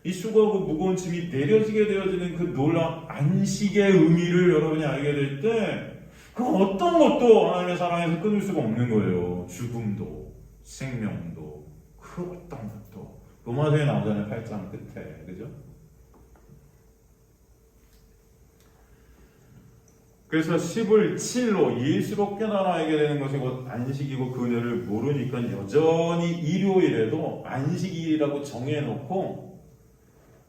이 수고하고 무거운 짐이 내려지게 되어지는 그 놀라운 안식의 의미를 여러분이 알게 될 때, 그 어떤 것도 하나님의 사랑에서 끊을 수가 없는 거예요. 죽음도, 생명도, 그 어떤 것도. 로마서에 나오잖아요, 8장 끝에. 그죠? 그래서 10을 7로 예수로 깨달아야 되는 것이 곧 안식이고 그 은혜를 모르니까 여전히 일요일에도 안식일이라고 정해놓고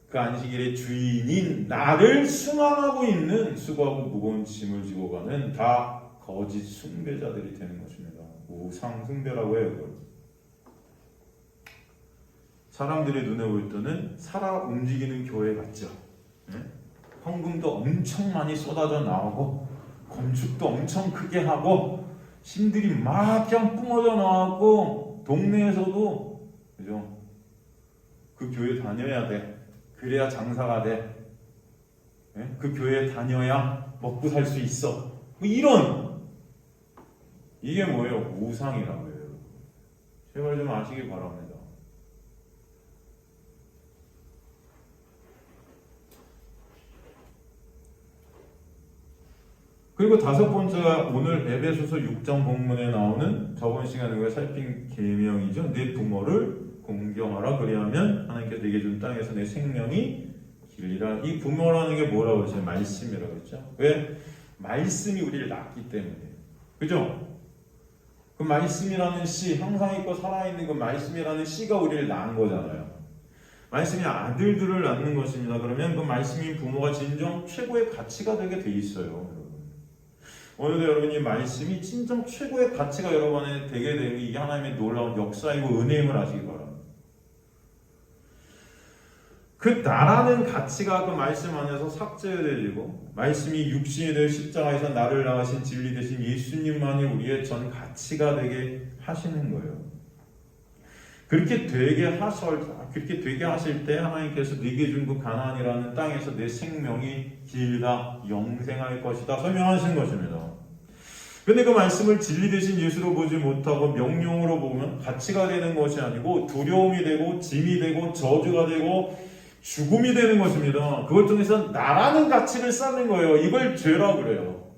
그 안식일의 주인인 나를 숭앙하고 있는 수고하고 무거운 짐을 지고 가는 다 거짓 숭배자들이 되는 것입니다. 우상 숭배라고 해요. 그걸. 사람들의 눈에 볼 때는 살아 움직이는 교회 같죠. 네? 헌금도 엄청 많이 쏟아져 나오고 건축도 엄청 크게 하고 신들이 막 그냥 뿜어져 나왔고 동네에서도 그죠? 그 교회 다녀야 돼. 그래야 장사가 돼. 네? 그 교회 다녀야 먹고 살 수 있어. 뭐 이런 이게 뭐예요? 우상이라고 해요. 제발 좀 아시기 바랍니다. 그리고 다섯 번째가 오늘 에베소서 6장 본문에 나오는 저번 시간에 우리가 살핀 계명이죠. 내 부모를 공경하라. 그리하면 하나님께서 내게 준 땅에서 내 생명이 길리라. 이 부모라는 게 뭐라고 했어요? 말씀이라고 했죠. 왜? 말씀이 우리를 낳기 때문에. 그죠? 그 말씀이라는 씨, 항상 있고 살아있는 그 말씀이라는 씨가 우리를 낳은 거잖아요. 말씀이 아들들을 낳는 것입니다. 그러면 그 말씀인 부모가 진정 최고의 가치가 되게 돼 있어요. 오늘도 여러분이 말씀이 진정 최고의 가치가 여러분 안에 되게 되는 이게 하나님의 놀라운 역사이고 은혜임을 아시기 바랍니다. 그 나라는 가치가 그 말씀 안에서 삭제되고 말씀이 육신이 되어 십자가에서 나를 낳으신 진리 되신 예수님만이 우리의 전 가치가 되게 하시는 거예요. 그렇게 되게 하실 때 하나님께서 네게 준 그 가나안이라는 땅에서 내 생명이 길다 영생할 것이다 설명하신 것입니다. 근데 그 말씀을 진리 되신 예수로 보지 못하고 명령으로 보면 가치가 되는 것이 아니고 두려움이 되고 짐이 되고 저주가 되고 죽음이 되는 것입니다. 그걸 통해서 나라는 가치를 쌓는 거예요. 이걸 죄라고 그래요.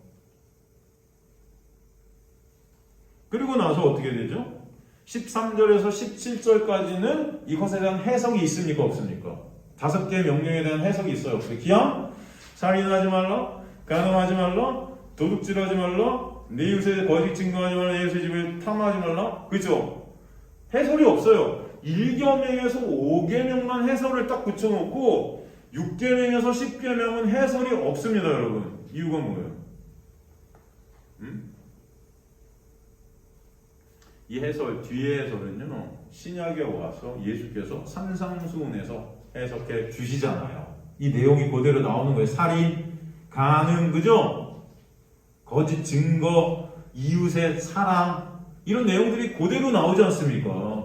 그리고 나서 어떻게 되죠? 13절에서 17절까지는 이것에 대한 해석이 있습니까? 없습니까? 5개의 명령에 대한 해석이 있어요? 없어요? 기양, 살인하지 말라, 간음하지 말라, 도둑질하지 말라, 내 이웃의 거짓 증거하지 말라, 내 이웃의 집을 탐하지 말라. 그죠? 해설이 없어요. 1계명에서 5계명만 해설을 딱 붙여놓고 6계명에서 10계명은 해설이 없습니다, 여러분. 이유가 뭐예요? 이 해설, 뒤에 해설은요, 신약에 와서 예수께서 산상수훈에서 해석해 주시잖아요. 이 내용이 그대로 나오는 거예요. 살인, 간음, 그죠? 거짓 증거, 이웃의 사랑, 이런 내용들이 그대로 나오지 않습니까?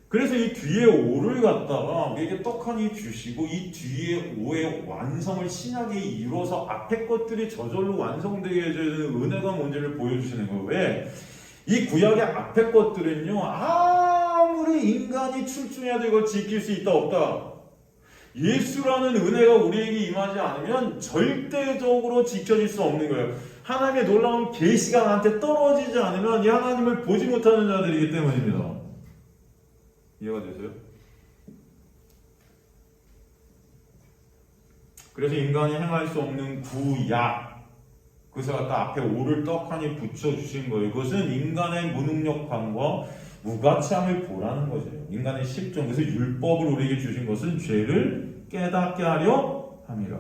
그래서 이 뒤에 5를 갖다가 우리에게 떡하니 주시고 이 뒤에 5의 완성을 신약에 이루어서 앞에 것들이 저절로 완성되게 해주는 은혜가 뭔지를 보여주시는 거예요. 왜? 이 구약의 앞에 것들은요, 아무리 인간이 출중해도 이걸 지킬 수 있다 없다. 예수라는 은혜가 우리에게 임하지 않으면 절대적으로 지켜질 수 없는 거예요. 하나님의 놀라운 계시가 나한테 떨어지지 않으면 이 하나님을 보지 못하는 자들이기 때문입니다. 이해가 되세요? 그래서 인간이 행할 수 없는 구약, 그래서 갖다 앞에 오를 떡하니 붙여주신 거예요. 그것은 인간의 무능력함과 무가치함을 보라는 거죠. 인간의 실종, 그래서 율법을 우리에게 주신 것은 죄를 깨닫게 하려 함이라.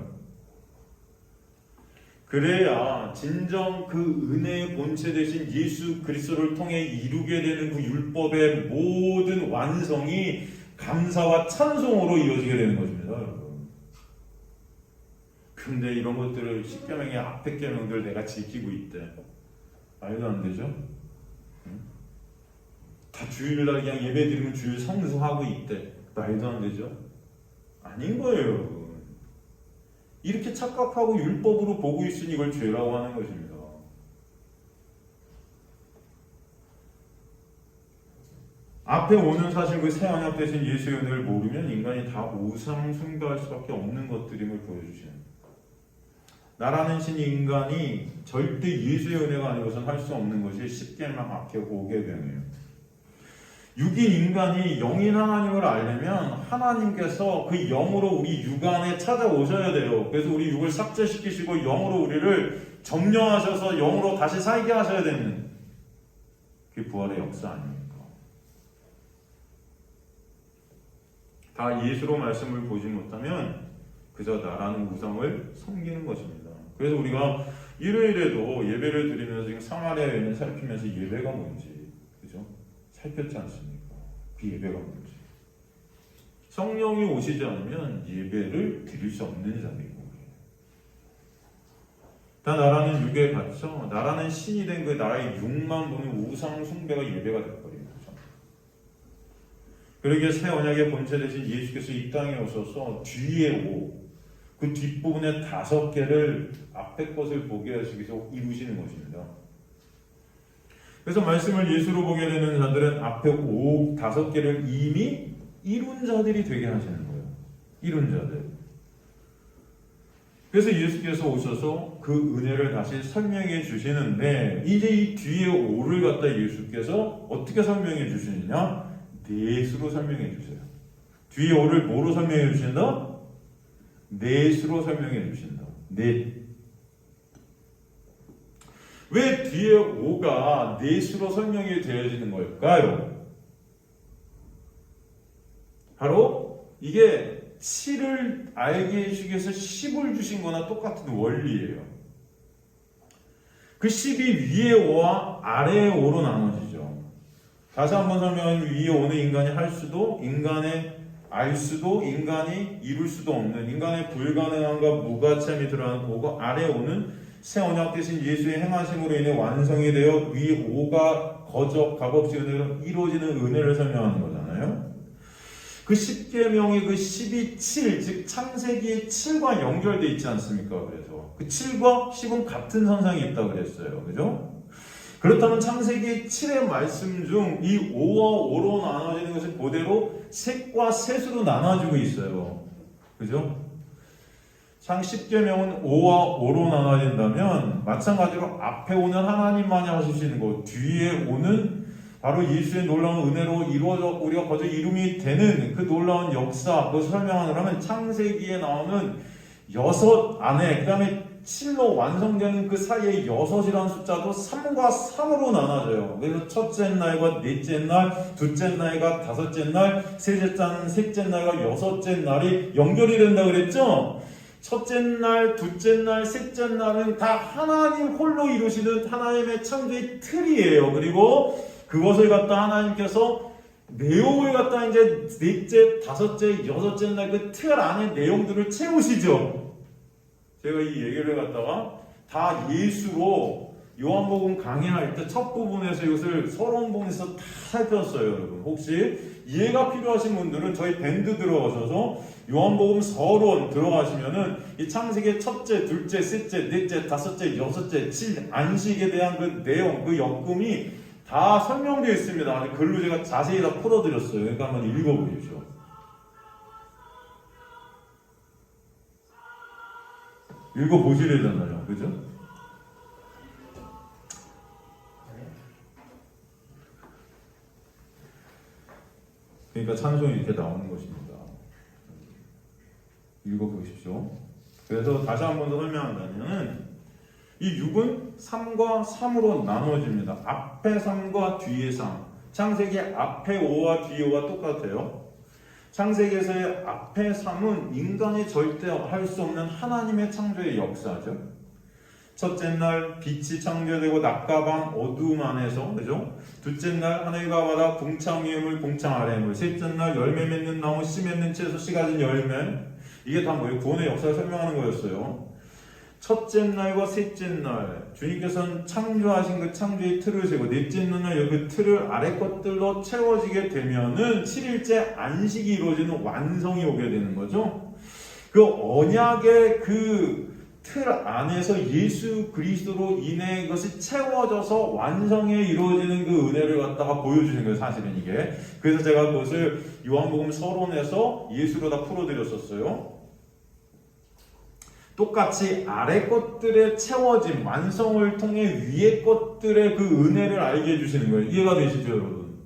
그래야 진정 그 은혜의 본체 되신 예수 그리스도를 통해 이루게 되는 그 율법의 모든 완성이 감사와 찬송으로 이어지게 되는 것입니다, 여러분. 근데 이런 것들을 10계명의 앞에 계명들 내가 지키고 있대. 말도 안 되죠? 다 주일날 그냥 예배 드리면 주일 성수하고 있대. 말도 안 되죠? 아닌 거예요, 여러분. 이렇게 착각하고 율법으로 보고 있으니 이걸 죄라고 하는 것입니다. 앞에 오는 사실 그 새 언약 대신 예수의 은혜를 모르면 인간이 다 우상 숭배할 수밖에 없는 것들임을 보여주시는, 나라는 신이 인간이 절대 예수의 은혜가 아니고선 할 수 없는 것이 10계명 앞에 5계명이에요. 육인 인간이 영인 하나님을 알려면 하나님께서 그 영으로 우리 육 안에 찾아오셔야 돼요. 그래서 우리 육을 삭제시키시고 영으로 우리를 점령하셔서 영으로 다시 살게 하셔야 되는, 그게 부활의 역사 아닙니까? 다 예수로 말씀을 보지 못하면 그저 나라는 우상을 섬기는 것입니다. 그래서 우리가 일요일에도 예배를 드리면서 지금 사마리아 여인을 살피면서 예배가 뭔지, 그죠? 살폈지 않습니까? 그 예배가 뭔지. 성령이 오시지 않으면 예배를 드릴 수 없는 자들이고, 다 나라는 육에 갇혀 나라는 신이 된 그 나라의 육만 보는 우상 숭배가 예배가 되어버린 거죠. 그러기에 새 언약의 본체 대신 예수께서 이 땅에 오셔서 뒤에 그 뒷부분에 5개를 앞에 것을 보게 하시기 위해서 이루시는 것입니다. 그래서 말씀을 예수로 보게 되는 자들은 앞에 5개를 이미 이룬 자들이 되게 하시는 거예요. 이룬 자들. 그래서 예수께서 오셔서 그 은혜를 다시 설명해 주시는데, 이제 이 뒤에 5를 갖다 예수께서 어떻게 설명해 주시느냐? 넷으로 설명해 주세요. 뒤에 5를 뭐로 설명해 주신다? 넷으로 설명해 주신다. 넷. 왜 뒤에 5가 넷으로 설명이 되어지는 걸까요? 바로 이게 7을 알게 해주기 위해서 10을 주신 거나 똑같은 원리예요. 그 10이 위에 5와 아래의 5로 나눠지죠. 다시 한번 설명하면 위에 5는 인간이 할 수도, 인간의 알 수도, 인간이 이룰 수도 없는, 인간의 불가능함과 무가치함이 드러나는 5고, 아래 5는 새 언약 대신 예수의 행하심으로 인해 완성이 되어 위 5가 거저 값없이 은혜로 이루어지는 은혜를 설명하는 거잖아요. 그 10계명이 그 12, 7, 즉 창세기의 7과 연결되어 있지 않습니까? 그래서 그 7과 10은 같은 선상에 있다고 그랬어요. 그죠? 그렇다면 창세기 7의 말씀 중 이 5와 5로 나눠지는 것은 그대로 셋과 셋으로 나눠지고 있어요. 그죠? 창 10계명은 O와 O로 나눠진다면 마찬가지로 앞에 오는 하나님만이 하실 수 있는 것, 뒤에 오는 바로 예수의 놀라운 은혜로 이루어져 우리가 거저 이름이 되는 그 놀라운 역사, 그것을 설명하려면 창세기에 나오는 6 안에 그 다음에 7로 완성되는 그 사이에 6이라는 숫자도 3과 3으로 나눠져요. 그래서 첫째 날과 넷째 날, 둘째 날과 다섯째 날, 셋째 날과 여섯째 날이 연결이 된다 그랬죠? 첫째 날, 둘째 날, 셋째 날은 다 하나님 홀로 이루시는 하나님의 창조의 틀이에요. 그리고 그것을 갖다 하나님께서 내용을 갖다 이제 넷째, 다섯째, 여섯째 날 그 틀 안에 내용들을 채우시죠. 제가 이 얘기를 갖다가 다 예수로 요한복음 강의할 때 첫 부분에서 이것을 서론 부분에서 다 살폈어요, 여러분. 혹시 이해가 필요하신 분들은 저희 밴드 들어가셔서 요한복음 서론 들어가시면은 이 창세기의 첫째, 둘째, 셋째, 넷째, 다섯째, 여섯째, 칠 안식에 대한 그 내용, 그 역금이 다 설명되어 있습니다. 글로 제가 자세히 다 풀어드렸어요. 그러니까 한번 읽어보십시오. 읽어보시려잖아요. 그죠? 그러니까 찬송이 이렇게 나오는 것입니다. 읽어보십시오. 그래서 다시 한 번 더 설명한다면 이 6은 3과 3으로 나눠집니다. 앞에 3과 뒤에 3. 창세기 앞에 5와 뒤에 5가 똑같아요. 창세기에서의 앞에 3은 인간이 절대 할 수 없는 하나님의 창조의 역사죠. 첫째 날 빛이 창조되고 낮과 밤 어두움 안에서, 그죠? 둘째 날 하늘과 바다 궁창 위의 물 궁창 아래의 물. 셋째 날 열매 맺는 나무 씨 맺는 채소 씨 가진 열매. 이게 다 뭐예요? 구원의 역사를 설명하는 거였어요. 첫째 날과 셋째 날 주님께서는 창조하신 그 창조의 틀을 세고 넷째 날 그 틀을 아래 것들로 채워지게 되면은 7일째 안식이 이루어지는 완성이 오게 되는 거죠. 그 언약의 그 틀 안에서 예수 그리스도로 인해 그것이 채워져서 완성에 이루어지는 그 은혜를 갖다가 보여주신 거예요. 사실은 이게. 그래서 제가 그것을 요한복음 서론에서 예수로 다 풀어드렸었어요. 똑같이 아래 것들의 채워짐, 완성을 통해 위의 것들의 그 은혜를 알게 해주시는 거예요. 이해가 되시죠, 여러분?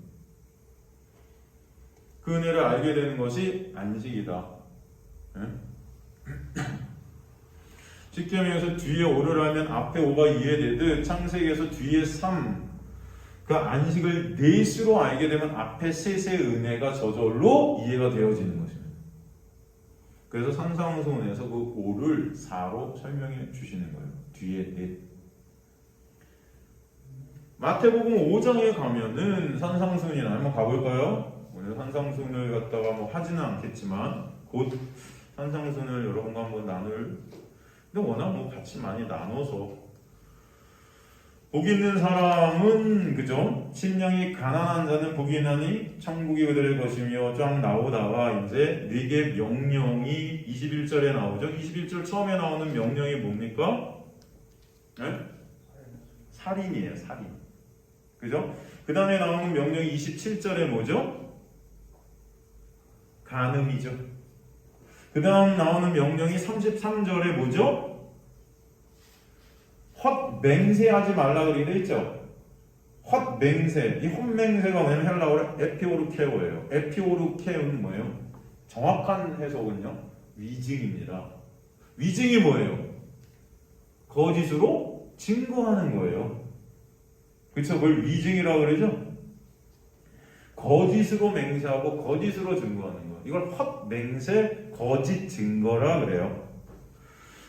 그 은혜를 알게 되는 것이 안식이다. 네? 십계명에서 뒤에 5를 하면 앞에 5가 이해되듯 창세기에서 뒤에 3, 그 안식을 넷으로 알게 되면 앞에 셋의 은혜가 저절로 이해가 되어지는 것입니다. 그래서 산상수훈에서 그 5를 4로 설명해 주시는 거예요. 뒤에 넷. 마태복음 5장에 가면은 산상수훈이나 한번 가볼까요? 오늘 산상수훈을 갖다가 뭐 하지는 않겠지만 곧 산상수훈을 여러분과 한번 나눌. 근데 워낙 뭐 같이 많이 나눠서 복 있는 사람은 그죠? 심령이 가난한 자는 복이 있나니 천국이 그들의 것이며 쫙 나오다가 이제 4개 명령이 21절에 나오죠. 21절 처음에 나오는 명령이 뭡니까? 네? 살인이에요. 살인. 그죠? 그 다음에 나오는 명령이 27절에 뭐죠? 간음이죠. 그 다음 나오는 명령이 33절에 뭐죠? 헛맹세하지 말라 그렇게 되어 있죠. 헛맹세. 이 헛맹세가 뭐냐면 헬라어로 에피오르케오예요. 에피오르케오는 뭐예요? 정확한 해석은요. 위증입니다. 위증이 뭐예요? 거짓으로 증거하는 거예요. 그렇죠? 그걸 위증이라고 그러죠? 거짓으로 맹세하고 거짓으로 증거하는 거. 이걸 헛맹세, 거짓 증거라 그래요.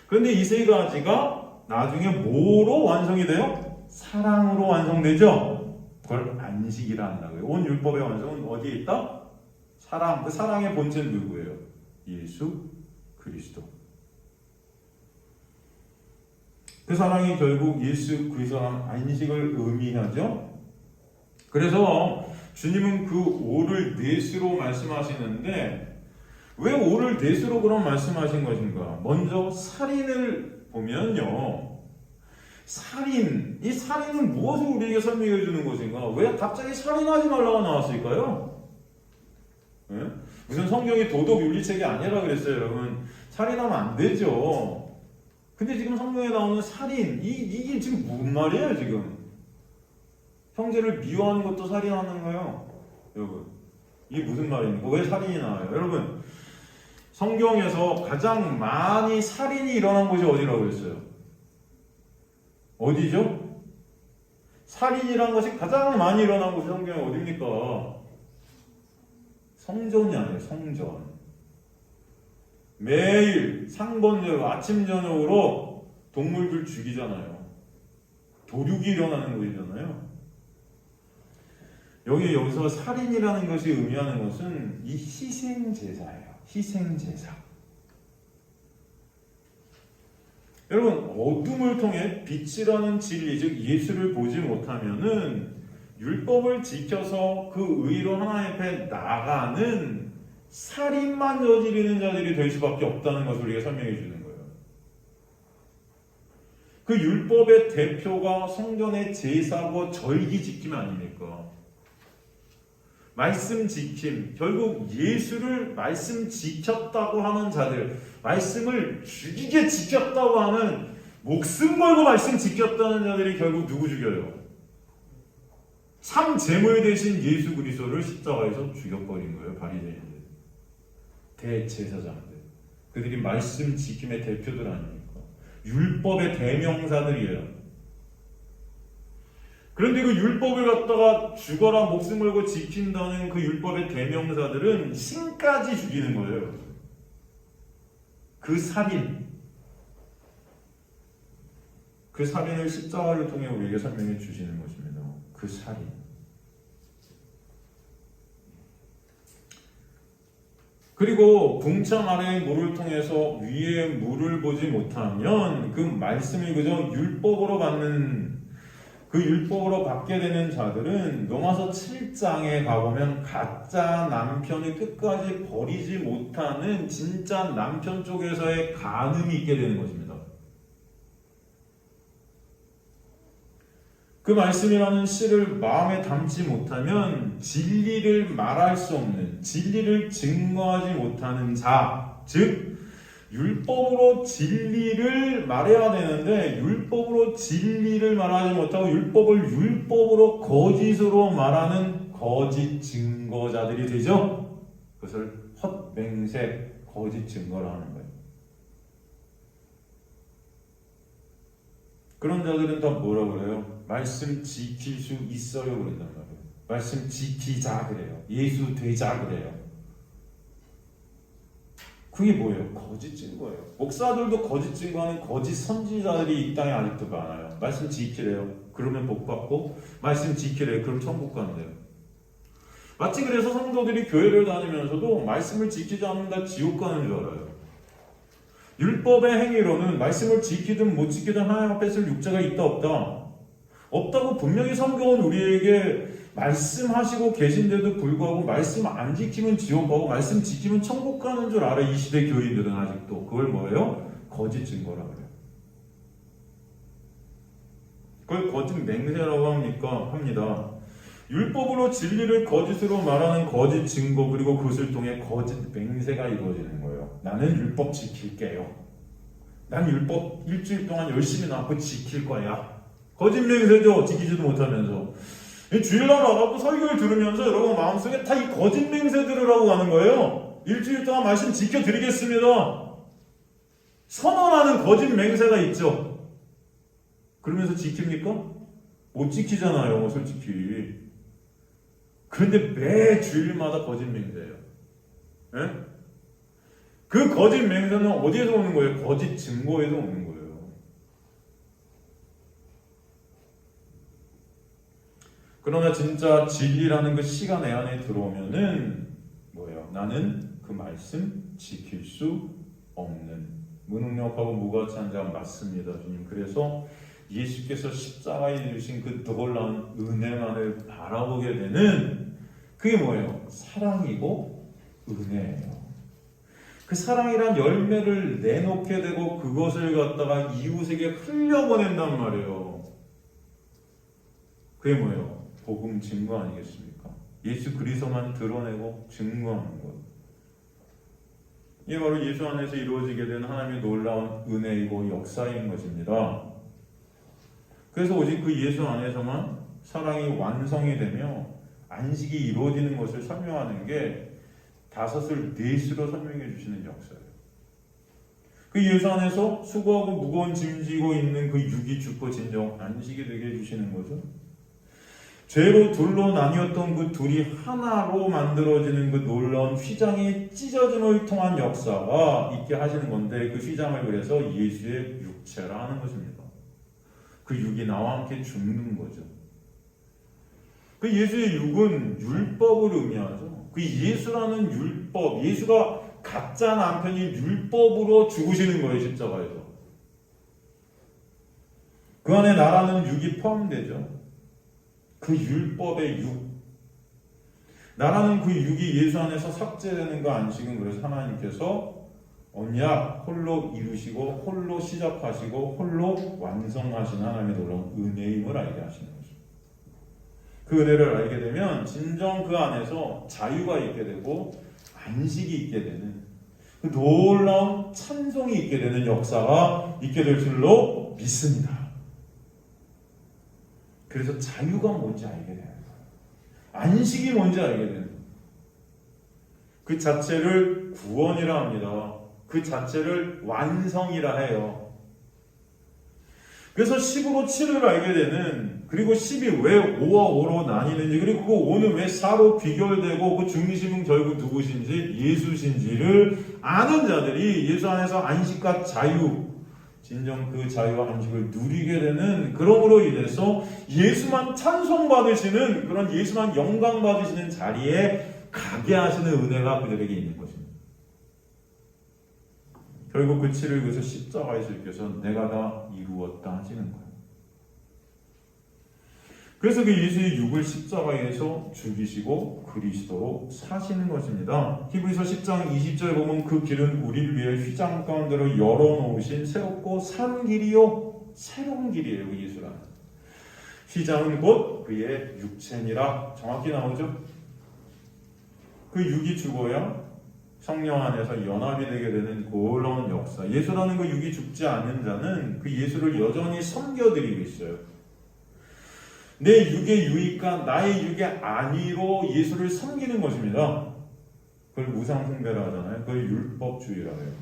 그런데 이 세 가지가 나중에 뭐로 완성이 돼요? 사랑으로 완성되죠? 그걸 안식이라 한다고요. 온 율법의 완성은 어디에 있다? 사랑. 그 사랑의 본체는 누구예요? 예수 그리스도. 그 사랑이 결국 예수 그리스도랑 안식을 의미하죠. 그래서 주님은 그 5를 넷으로 말씀하시는데 왜 5를 넷으로 그럼 말씀하신 것인가? 먼저 살인을 보면요. 살인, 이 살인은 무엇을 우리에게 설명해 주는 것인가? 왜 갑자기 살인하지 말라고 나왔을까요? 네? 무슨 성경이 도덕 윤리책이 아니라 그랬어요, 여러분. 살인하면 안 되죠. 근데 지금 성경에 나오는 살인, 이게 지금 무슨 말이에요, 지금? 형제를 미워하는 것도 살인하는 거예요. 여러분, 이게 무슨 말입니까? 왜 살인이 나와요? 여러분, 성경에서 가장 많이 살인이 일어난 곳이 어디라고 했어요? 어디죠? 살인이란 것이 가장 많이 일어난 곳이 성경에 어디입니까? 성전이 아니에요, 성전. 매일 상번제로 아침 저녁으로 동물들 죽이잖아요. 도륙이 일어나는 곳이잖아요. 여기서 살인이라는 것이 의미하는 것은 이 희생제사예요. 희생제사. 여러분, 어둠을 통해 빛이라는 진리, 즉 예수를 보지 못하면은 율법을 지켜서 그 의로 하나님 앞에 나가는 살인만 저지르는 자들이 될 수밖에 없다는 것을 우리가 설명해 주는 거예요. 그 율법의 대표가 성전의 제사고 절기 지킴 아닙니까? 말씀 지킴, 결국 예수를 말씀 지켰다고 하는 자들, 말씀을 죽이게 지켰다고 하는, 목숨 걸고 말씀 지켰다는 자들이 결국 누구 죽여요? 참 제물 대신 예수 그리스도를 십자가에서 죽여버린 거예요. 바리새인들, 대제사장들. 그들이 말씀 지킴의 대표들 아닙니까? 율법의 대명사들이에요. 그런데 그 율법을 갖다가 죽어라 목숨 걸고 지킨다는 그 율법의 대명사들은 신까지 죽이는 거예요. 그 살인. 그 살인을 십자가를 통해 우리에게 설명해 주시는 것입니다. 그 살인. 그리고 궁창 아래의 물을 통해서 위의 물을 보지 못하면 그 말씀이 그저 율법으로 받는, 그 율법으로 받게 되는 자들은 로마서 7장에 가보면 가짜 남편을 끝까지 버리지 못하는 진짜 남편 쪽에서의 간음이 있게 되는 것입니다. 그 말씀이라는 씨를 마음에 담지 못하면 진리를 말할 수 없는, 진리를 증거하지 못하는 자, 즉 율법으로 진리를 말해야 되는데 율법으로 진리를 말하지 못하고 율법을 율법으로 거짓으로 말하는 거짓 증거자들이 되죠. 그것을 헛맹세, 거짓 증거를 하는 거예요. 그런 자들은 다 뭐라 그래요? 말씀 지킬 수 있어요 그런단 말이에요. 말씀 지키자 그래요. 예수 되자 그래요. 그게 뭐예요? 거짓 증거예요. 목사들도 거짓 증거하는 거짓 선지자들이 이 땅에 아직도 많아요. 말씀 지키래요. 그러면 복 받고, 말씀 지키래요. 그럼 천국 간대요. 마치 그래서 성도들이 교회를 다니면서도 말씀을 지키지 않는다 지옥 가는 줄 알아요. 율법의 행위로는 말씀을 지키든 못 지키든 하나님 앞에 쓸 육체가 있다 없다. 없다고 분명히 성경은 우리에게 말씀하시고 계신데도 불구하고 말씀 안 지키면 지옥 가고 말씀 지키면 천국 가는 줄 알아. 이 시대 교인들은 아직도. 그걸 뭐예요? 거짓 증거라고 해요. 그걸 거짓 맹세라고 합니다. 율법으로 진리를 거짓으로 말하는 거짓 증거, 그리고 그것을 통해 거짓 맹세가 이루어지는 거예요. 나는 율법 지킬게요. 난 율법 일주일 동안 열심히 나고 지킬 거야. 거짓 맹세죠. 지키지도 못하면서. 주일날 와갖고 설교를 들으면서 여러분 마음속에 다 이 거짓 맹세 들으라고 하는 거예요. 일주일 동안 말씀 지켜드리겠습니다. 선언하는 거짓 맹세가 있죠. 그러면서 지킵니까? 못 지키잖아요, 솔직히. 그런데 매 주일마다 거짓 맹세예요. 예? 그 거짓 맹세는 어디에서 오는 거예요? 거짓 증거에서 오는 거예요. 그러나 진짜 진리라는 그 씨가 내 안에 들어오면은 뭐예요? 나는 그 말씀 지킬 수 없는 무능력하고 무가치한 자 맞습니다, 주님. 그래서 예수께서 십자가에 주신 그 놀라운 은혜만을 바라보게 되는 그게 뭐예요? 사랑이고 은혜예요. 그 사랑이란 열매를 내놓게 되고 그것을 갖다가 이웃에게 흘려보낸단 말이에요. 그게 뭐예요? 복음 증거 아니겠습니까? 예수 그리스도만 드러내고 증거하는 것. 이게 바로 예수 안에서 이루어지게 된 하나님의 놀라운 은혜이고 역사인 것입니다. 그래서 오직 그 예수 안에서만 사랑이 완성이 되며 안식이 이루어지는 것을 설명하는 게 다섯을 넷으로 설명해 주시는 역사예요. 그 예수 안에서 수고하고 무거운 짐 지고 있는 그 육이 죽고 진정 안식이 되게 해주시는 거죠. 죄로 둘로 나뉘었던 그 둘이 하나로 만들어지는 그 놀라운 휘장이 찢어짐을 통한 역사가 있게 하시는 건데, 그 휘장을 그래서 예수의 육체라 하는 것입니다. 그 육이 나와 함께 죽는 거죠. 그 예수의 육은 율법을 의미하죠. 그 예수라는 율법, 예수가 가짜 남편이 율법으로 죽으시는 거예요, 십자가에서. 그 안에 나라는 육이 포함되죠. 그 율법의 육. 나라는 그 육이 예수 안에서 삭제되는 그 안식은 그래서 하나님께서 언약 홀로 이루시고 홀로 시작하시고 홀로 완성하신 하나님의 놀라운 은혜임을 알게 하시는 거죠. 그 은혜를 알게 되면 진정 그 안에서 자유가 있게 되고 안식이 있게 되는 그 놀라운 찬송이 있게 되는 역사가 있게 될 줄로 믿습니다. 그래서 자유가 뭔지 알게 되는 거예요. 안식이 뭔지 알게 되는 거예요. 그 자체를 구원이라 합니다. 그 자체를 완성이라 해요. 그래서 10으로 7을 알게 되는, 그리고 10이 왜 5와 5로 나뉘는지, 그리고 그 5는 왜 4로 비결되고 그 중심은 결국 누구신지 예수신지를 아는 자들이 예수 안에서 안식과 자유, 진정 그 자유와 안식을 누리게 되는, 그러므로 인해서 예수만 찬송받으시는, 그런 예수만 영광받으시는 자리에 가게 하시는 은혜가 그들에게 있는 것입니다. 결국 그 7을 그래서 십자가에서 이겨서 내가 다 이루었다 하시는 거예요. 그래서 그 예수의 육을 십자가에서 죽이시고 그리스도로 사시는 것입니다. 히브리서 10장 20절에 보면 그 길은 우리를 위해 휘장 가운데로 열어놓으신 새롭고 산 길이요, 새로운 길이에요. 그 예수라는 휘장은 곧 그의 육체니라 정확히 나오죠. 그 육이 죽어야 성령 안에서 연합이 되게 되는 놀라운 역사. 예수라는 그 육이 죽지 않는 자는 그 예수를 여전히 섬겨드리고 있어요. 내 육의 유익과 나의 육의 안위로 예수를 섬기는 것입니다. 그걸 우상숭배라 하잖아요. 그걸 율법주의라고 해요.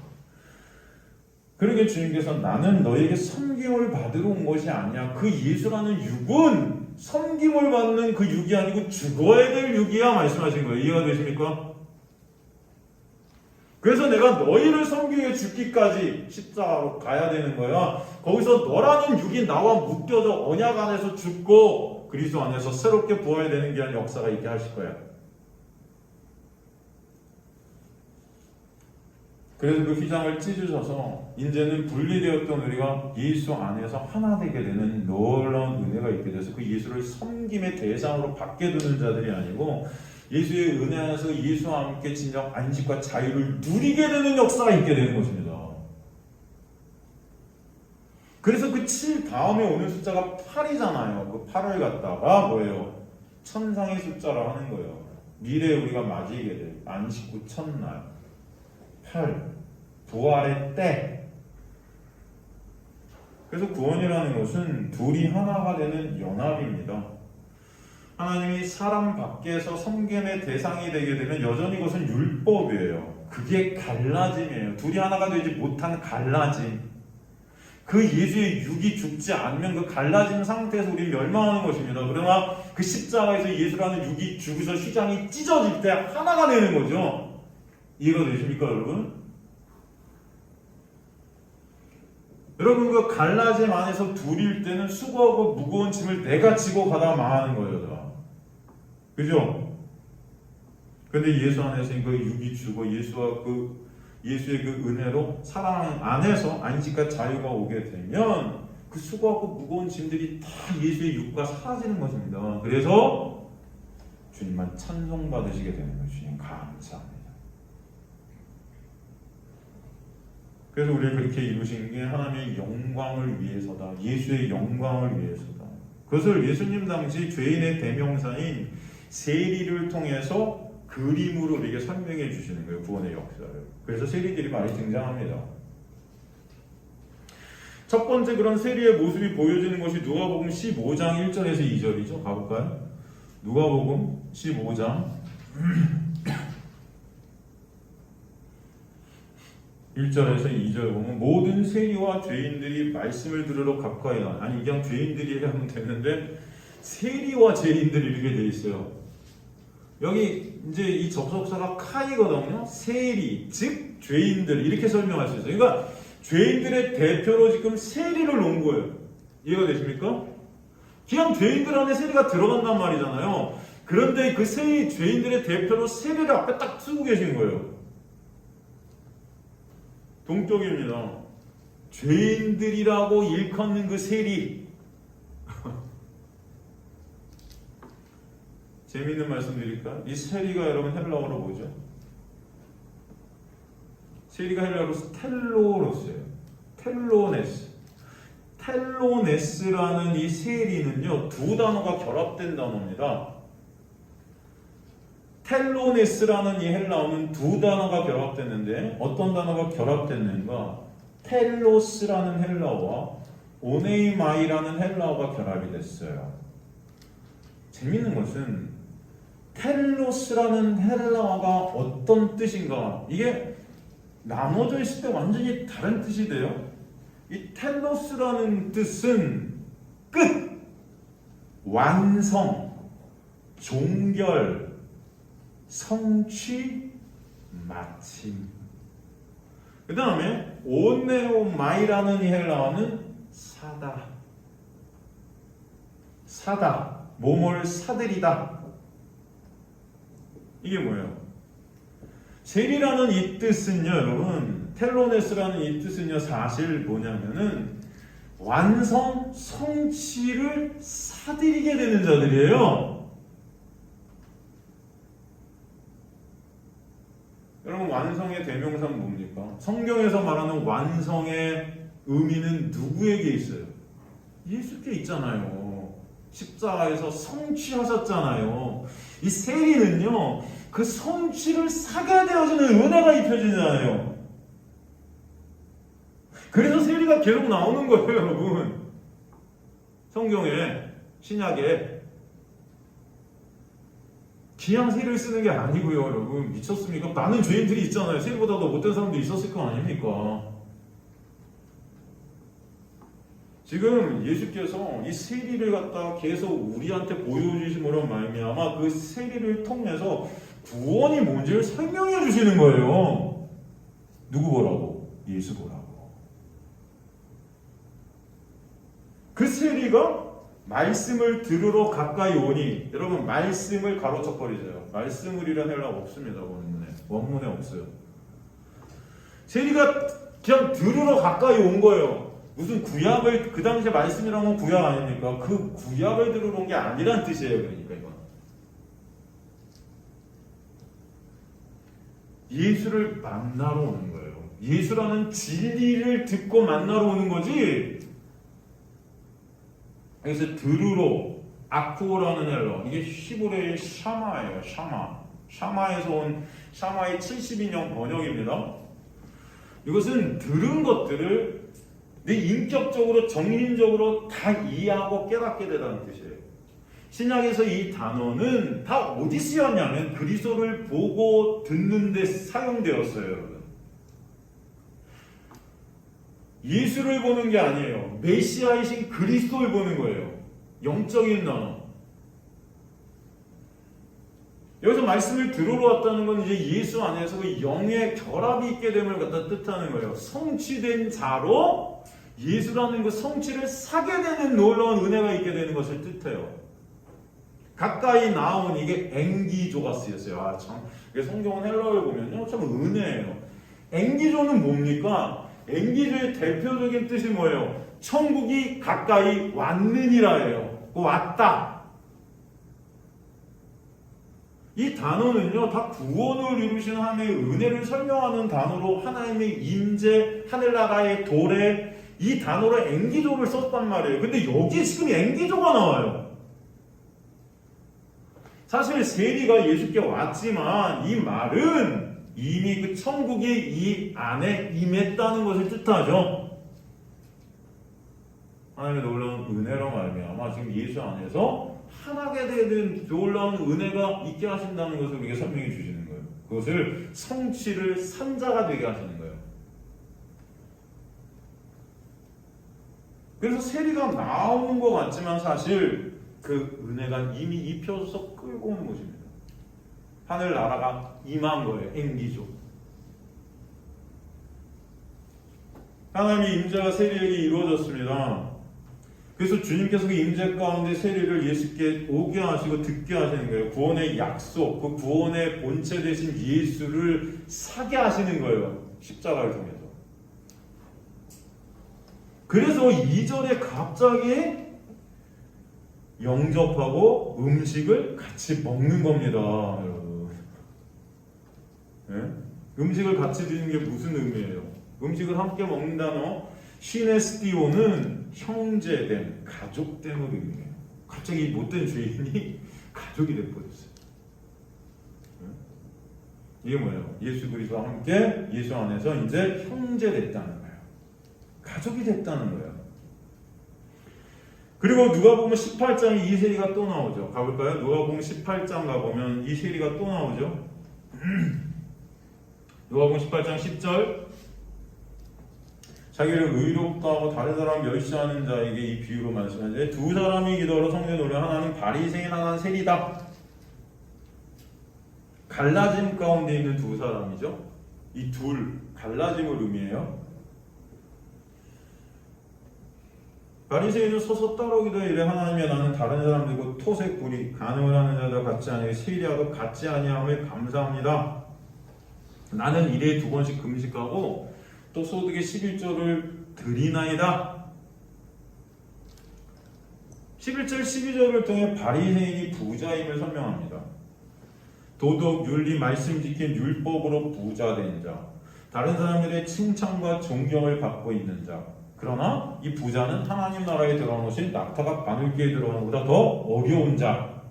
그러게 주님께서 나는 너에게 섬김을 받으러 온 것이 아니야. 그 예수라는 육은 섬김을 받는 그 육이 아니고 죽어야 될 육이야 말씀하신 거예요. 이해가 되십니까? 그래서 내가 너희를 섬기기 위해 죽기까지 십자가로 가야 되는 거야. 거기서 너라는 육이 나와 묶여져 언약 안에서 죽고 그리스도 안에서 새롭게 부활해야 되는 게 아닌 역사가 있게 하실 거야. 그래서 그 휘장을 찢으셔서 이제는 분리되었던 우리가 예수 안에서 하나 되게 되는 놀라운 은혜가 있게 돼서 그 예수를 섬김의 대상으로 받게 되는 자들이 아니고 예수의 은혜 안에서 예수와 함께 진정 안식과 자유를 누리게 되는 역사가 있게 되는 것입니다. 그래서 그 7 다음에 오는 숫자가 8이잖아요. 그 8을 갖다가 뭐예요? 천상의 숫자라 하는 거예요. 미래에 우리가 맞이하게 될 안식 후 첫날 8, 부활의 때. 그래서 구원이라는 것은 둘이 하나가 되는 연합입니다. 하나님이 사람 밖에서 섬김의 대상이 되게 되면 여전히 그것은 율법이에요. 그게 갈라짐이에요. 둘이 하나가 되지 못한 갈라짐. 그 예수의 육이 죽지 않으면 그 갈라진 상태에서 우리는 멸망하는 것입니다. 그러나 그 십자가에서 예수라는 육이 죽어서 휘장이 찢어질 때 하나가 되는 거죠. 이해가 되십니까, 여러분? 여러분, 그 갈라짐 안에서 둘일 때는 수고하고 무거운 짐을 내가 지고 가다 망하는 거예요. 그죠? 근데 예수 안에서 그 육이 죽어 예수의 그 은혜로 사랑 안에서 안식과 자유가 오게 되면 그 수고하고 무거운 짐들이 다 예수의 육과 사라지는 것입니다. 그래서 주님만 찬송받으시게 되는 거예요. 주님 감사합니다. 그래서 우리를 그렇게 이루신 게 하나님의 영광을 위해서다. 예수의 영광을 위해서다. 그것을 예수님 당시 죄인의 대명사인 세리를 통해서 그림으로 우리에게 설명해 주시는 거예요. 구원의 역사를. 그래서 세리들이 많이 등장합니다. 첫 번째 그런 세리의 모습이 보여지는 것이 누가복음 15장 1절에서 2절이죠. 가볼까요? 누가복음 15장 1절에서 2절 보면 모든 세리와 죄인들이 말씀을 들으러 가까이 나. 아니 그냥 죄인들이 하면 되는데 세리와 죄인들이 이렇게 돼 있어요. 여기 이제 이 접속사가 카이거든요. 세리, 즉 죄인들 이렇게 설명할 수 있어요. 그러니까 죄인들의 대표로 지금 세리를 놓은 거예요. 이해가 되십니까? 그냥 죄인들 안에 세리가 들어간단 말이잖아요. 그런데 그 죄인들의 대표로 세리를 앞에 딱 쓰고 계신 거예요. 동쪽입니다. 죄인들이라고 일컫는 그 세리. 재미있는 말씀 드릴까? 이 세리가 여러분 헬라어로 뭐죠? 세리가 헬라어로 텔로로스예요. 텔로네스. 텔로네스라는 이 세리는요, 두 단어가 결합된 단어입니다. 텔로네스라는 이 헬라어는 두 단어가 결합됐는데 어떤 단어가 결합됐는가? 텔로스라는 헬라어와 오네이마이라는 헬라어가 결합이 됐어요. 재밌는 것은 텔로스라는 헬라어가 어떤 뜻인가? 이게 나눠져 있을 때 완전히 다른 뜻이 돼요. 이 텔로스라는 뜻은 끝, 완성, 종결, 성취, 마침. 그 다음에 오네오마이라는 이 헬라어는 사다. 사다. 뭐뭘 사들이다. 이게 뭐예요? 세리라는 이 뜻은요, 여러분, 텔로네스라는 이 뜻은요, 사실 뭐냐면은 완성, 성취를 사들이게 되는 자들이에요. 여러분, 완성의 대명사는 뭡니까? 성경에서 말하는 완성의 의미는 누구에게 있어요? 예수께 있잖아요. 십자가에서 성취하셨잖아요. 이 세리는요, 그 성취를 사게 되어지는 은혜가 입혀지잖아요. 그래서 세리가 계속 나오는 거예요, 여러분. 성경에, 신약에. 그냥 세리를 쓰는 게 아니고요, 여러분. 미쳤습니까? 많은 죄인들이 있잖아요. 세리보다 더 못된 사람도 있었을 거 아닙니까? 지금 예수께서 이 세리를 갖다 계속 우리한테 보여주심으로 말미암아 그 세리를 통해서 구원이 뭔지를 설명해 주시는 거예요. 누구 보라고? 예수 보라고. 그 세리가 말씀을 들으러 가까이 오니, 여러분 말씀을 가로쳐 버리세요. 말씀을이란 헬라 없습니다. 원문에 없어요. 세리가 그냥 들으러 가까이 온 거예요. 무슨 구약을, 그 당시에 말씀이라면 구약 아닙니까? 그 구약을 들으러 온 게 아니란 뜻이에요. 그러니까 이건 예수를 만나러 오는 거예요. 예수라는 진리를 듣고 만나러 오는 거지. 그래서 들으러, 아쿠오라는 헬라, 이게 히브리어의 샤마예요. 샤마에서 온 샤마의 72년 번역입니다. 이것은 들은 것들을 내 인격적으로, 정신적으로 다 이해하고 깨닫게 되라는 뜻이에요. 신약에서 이 단어는 다 어디 쓰였냐면 그리스도를 보고 듣는 데 사용되었어요, 여러분. 예수를 보는 게 아니에요. 메시아이신 그리스도를 보는 거예요. 영적인 단어. 여기서 말씀을 들으러 왔다는 건 이제 예수 안에서 그 영의 결합이 있게 됨을 갖다 뜻하는 거예요. 성취된 자로 예수라는 그 성취를 사게 되는 놀라운 은혜가 있게 되는 것을 뜻해요. 가까이 나온 이게 앵기조가 쓰였어요. 아, 참. 성경은 헬라어를 보면요, 참 은혜예요. 앵기조는 뭡니까? 앵기조의 대표적인 뜻이 뭐예요? 천국이 가까이 왔느니라예요. 왔다. 이 단어는요, 다 구원을 이루신 하나님의 은혜를 설명하는 단어로 하나님의 임재, 하늘나라의 도래, 이 단어로 앵기조를 썼단 말이에요. 근데 여기 지금 앵기조가 나와요. 사실 세리가 예수께 왔지만 이 말은 이미 그 천국이 이 안에 임했다는 것을 뜻하죠. 하나님의 놀라운 은혜로 말미암아 지금 예수 안에서 하나가 되는 놀라운 은혜가 있게 하신다는 것을 우리에게 설명해 주시는 거예요. 그것을 성취를 산 자가 되게 하시는 거예요. 그래서 세리가 나오는 것 같지만 사실 그 은혜가 이미 입혀서 끌고 오는 것입니다. 하늘나라가 임한 거예요. 행기죠. 하나님의 임재가 세리에게 이루어졌습니다. 그래서 주님께서 그 임재 가운데 세리를 예수께 오게 하시고 듣게 하시는 거예요. 구원의 약속, 그 구원의 본체 되신 예수를 사게 하시는 거예요. 십자가를 통해서. 그래서 2절에 갑자기 영접하고 음식을 같이 먹는 겁니다. 여러분. 네? 음식을 같이 드시는 게 무슨 의미예요? 음식을 함께 먹는다는 시네스티오는 형제됨, 가족됨을 의미해요. 갑자기 못된 주인이 가족이 되어버렸어요. 이게 뭐예요? 예수 그리스도와 함께 예수 안에서 이제 형제 됐다는 거예요. 가족이 됐다는 거예요. 그리고 누가복음 18장에 이 세리가 또 나오죠. 가볼까요? 누가복음 18장 가보면 이 세리가 또 나오죠. 누가복음 18장 10절 자기를 의롭다 하고 다른 사람 멸시하는 자에게 이 비유로 말씀하는데 두 사람이 기도하러 성전에 오려 하나는 바리새인 하나는 세리다. 갈라짐 가운데 있는 두 사람이죠. 이 둘 갈라짐을 의미해요. 바리새인은 서서 따르기도 이래 하나님이여 나는 다른 사람들과 토색 불이 간음을 하는 자들과 같지 아니하고 세리하고 같지 아니함을 감사합니다. 나는 일에 2번씩 금식하고 또 소득의 11조를 드리나이다. 11절 12절을 통해 바리새인이 부자임을 설명합니다. 도덕, 윤리, 말씀 지킨 율법으로 부자된 자, 다른 사람들의 칭찬과 존경을 받고 있는 자. 그러나 이 부자는 하나님 나라에 들어오신 낙타가 바늘기에 들어오는 것보다 더 어려운 자.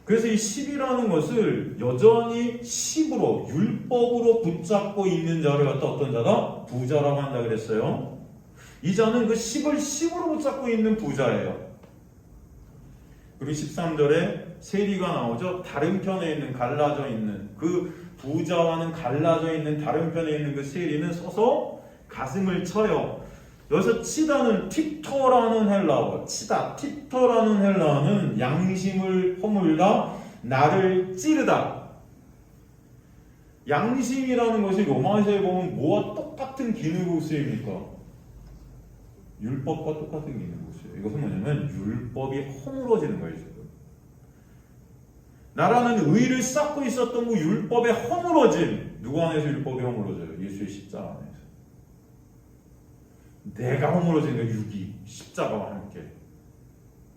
그래서 이 10이라는 것을 여전히 10으로 율법으로 붙잡고 있는 자를 갖다 어떤 자다? 부자라고 한다 그랬어요. 이 자는 그 10을 10으로 붙잡고 있는 부자예요. 그리고 13절에 세리가 나오죠. 다른 편에 있는 갈라져 있는 그 부자와는 갈라져 있는 다른 편에 있는 그 세리는 서서 가슴을 쳐요. 여기서 치다는 팁토라는 헬라어, 치다, 팁토라는 헬라어는 양심을 허물다, 나를 찌르다. 양심이라는 것이 로마서에 보면 뭐와 똑같은 기능으로 쓰입니까? 율법과 똑같은 기능으로 쓰여요. 이것은 뭐냐면 율법이 허물어지는 거예요. 지금. 나라는 의를 쌓고 있었던 그 율법의 허물어짐. 누구 안에서 율법이 허물어져요? 예수의 십자가 안에서. 내가 허물어진 거 육이 십자가와 함께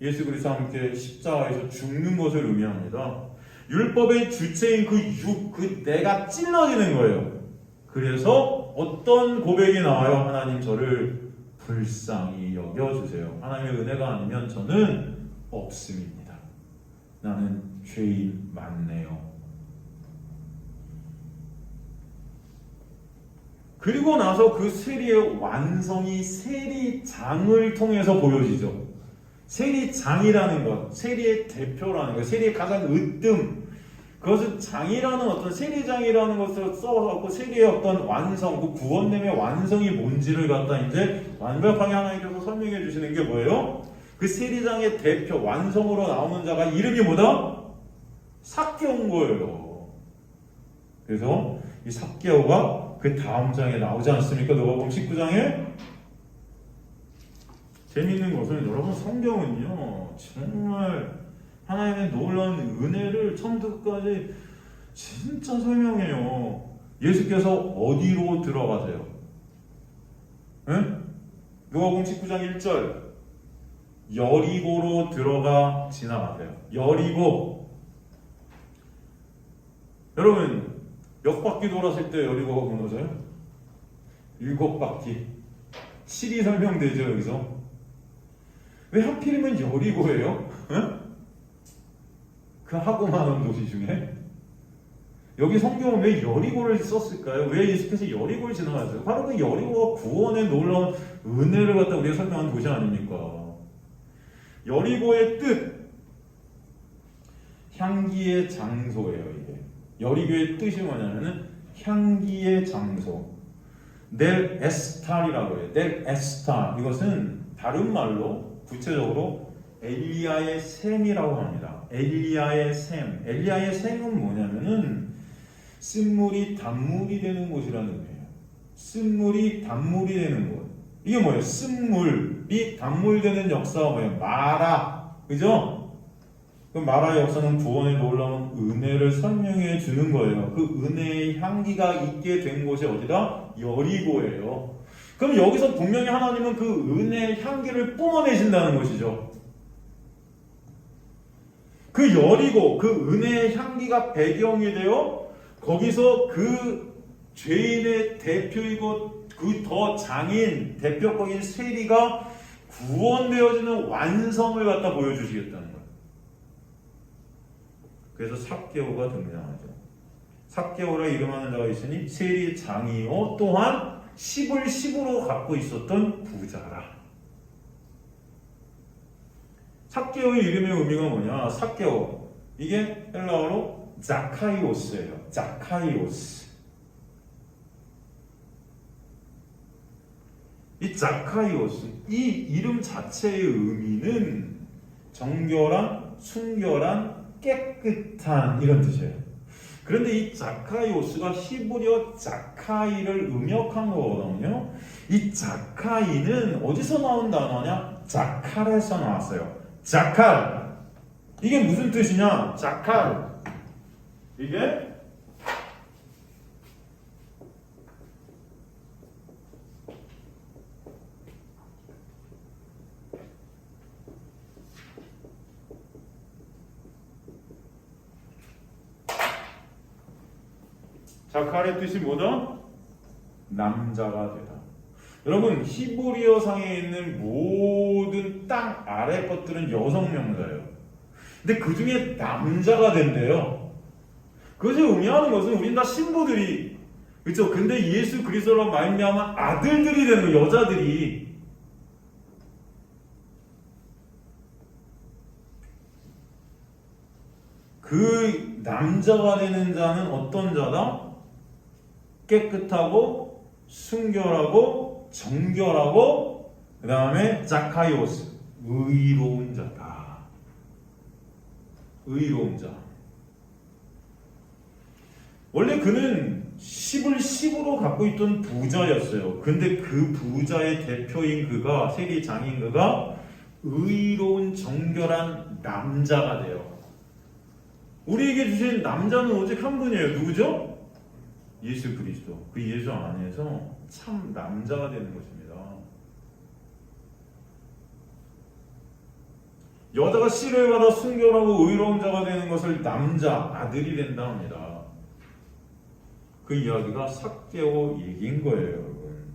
예수 그리스도와 함께 십자가에서 죽는 것을 의미합니다. 율법의 주체인 그 육, 그 내가 찔러지는 거예요. 그래서 어떤 고백이 나와요? 하나님 저를 불쌍히 여겨주세요. 하나님의 은혜가 아니면 저는 없음입니다. 나는 죄인 많네요. 그리고 나서 그 세리의 완성이 세리장을 통해서 보여지죠. 세리장이라는 것, 세리의 대표라는 것, 세리의 가장 으뜸, 그것은 장이라는 어떤 세리장이라는 것을 써갖고 세리의 어떤 완성, 그 구원됨의 완성이 뭔지를 갖다 이제 완벽하게 하나님께서 설명해 주시는 게 뭐예요? 그 세리장의 대표, 완성으로 나오는 자가 이름이 뭐다? 삭개오인 거예요. 그래서 이 삭개오가 그 다음 장에 나오지 않습니까? 누가복음 19장에 재미있는 것은 여러분 성경은요 정말 하나님의 놀라운 은혜를 처음부터 끝까지 진짜 설명해요. 예수께서 어디로 들어가세요? 네? 누가복음 19장 1절 여리고로 들어가 지나가세요. 여리고. 여러분 몇 바퀴 돌았을 때 여리고가 무너져요? 7바퀴. 7이 설명되죠 여기서. 왜 하필이면 여리고예요? 응? 그 하고 많은 도시 중에 여기 성경은 왜 여리고를 썼을까요? 왜 예수께서 여리고를 지나갔어요? 바로 그 여리고가 구원의 놀라운 은혜를 갖다 우리가 설명한 도시 아닙니까? 여리고의 뜻, 향기의 장소예요. 이게 여리고의 뜻이 뭐냐면은 향기의 장소. 넬 에스탈이라고 해요. 넬 에스탈. 이것은 다른 말로 구체적으로 엘리야의 샘이라고 합니다. 엘리야의 샘. 엘리야의 샘은 뭐냐면은 쓴물이 단물이 되는 곳이라는 의미예요. 쓴물이 단물이 되는 곳. 이게 뭐예요? 쓴물이 단물 되는 역사가 뭐예요? 마라. 그죠? 그 마라의 역사는 구원의 놀라운 은혜를 설명해 주는 거예요. 그 은혜의 향기가 있게 된 곳이 어디다? 여리고예요. 그럼 여기서 분명히 하나님은 그 은혜의 향기를 뿜어내신다는 것이죠. 그 여리고, 그 은혜의 향기가 배경이 되어 거기서 그 죄인의 대표이고 그 더 장인, 대표격인 세리가 구원되어지는 완성을 갖다 보여주시겠다는 거예요. 그래서 삭개오가 등장하죠. 삭개오라 이름하는 자가 있으니 세리 장이요 또한 10을 10으로 갖고 있었던 부자라. 삭개오의 이름의 의미가 뭐냐? 삭개오, 이게 헬라어로 자카이오스예요. 자카이오스. 이 자카이오스, 이 이름 자체의 의미는 정결한, 순결한, 깨끗한 이런 뜻이에요. 그런데 이 자카이오스가 히브리어 자카이를 음역한 거거든요. 이 자카이는 어디서 나온 단어냐? 자칼에서 나왔어요. 자칼. 이게 무슨 뜻이냐? 자칼. 이게 자칼의 뜻이 뭐다? 남자가 되다. 여러분, 히브리어 상에 있는 모든 땅 아래 것들은 여성 명사예요. 근데 그 중에 남자가 된대요. 그것이 의미하는 것은 우린 다 신부들이, 그렇죠? 근데 예수 그리스도로 말미암아 아들들이 되는 거예요. 여자들이. 그 남자가 되는 자는 어떤 자다? 깨끗하고 순결하고 정결하고 그 다음에 자카이오스, 의로운 자다. 의로운 자. 원래 그는 10을 10으로 갖고 있던 부자였어요. 근데 그 부자의 대표인 그가, 세리 장인 그가 의로운 정결한 남자가 돼요. 우리에게 주신 남자는 오직 한 분이에요. 누구죠? 예수 그리스도. 그 예수 안에서 참 남자가 되는 것입니다. 여자가 씨를 받아 순결하고 의로운 자가 되는 것을 남자, 아들이 된다 합니다. 그 이야기가 삭개오 얘기인 거예요, 여러분.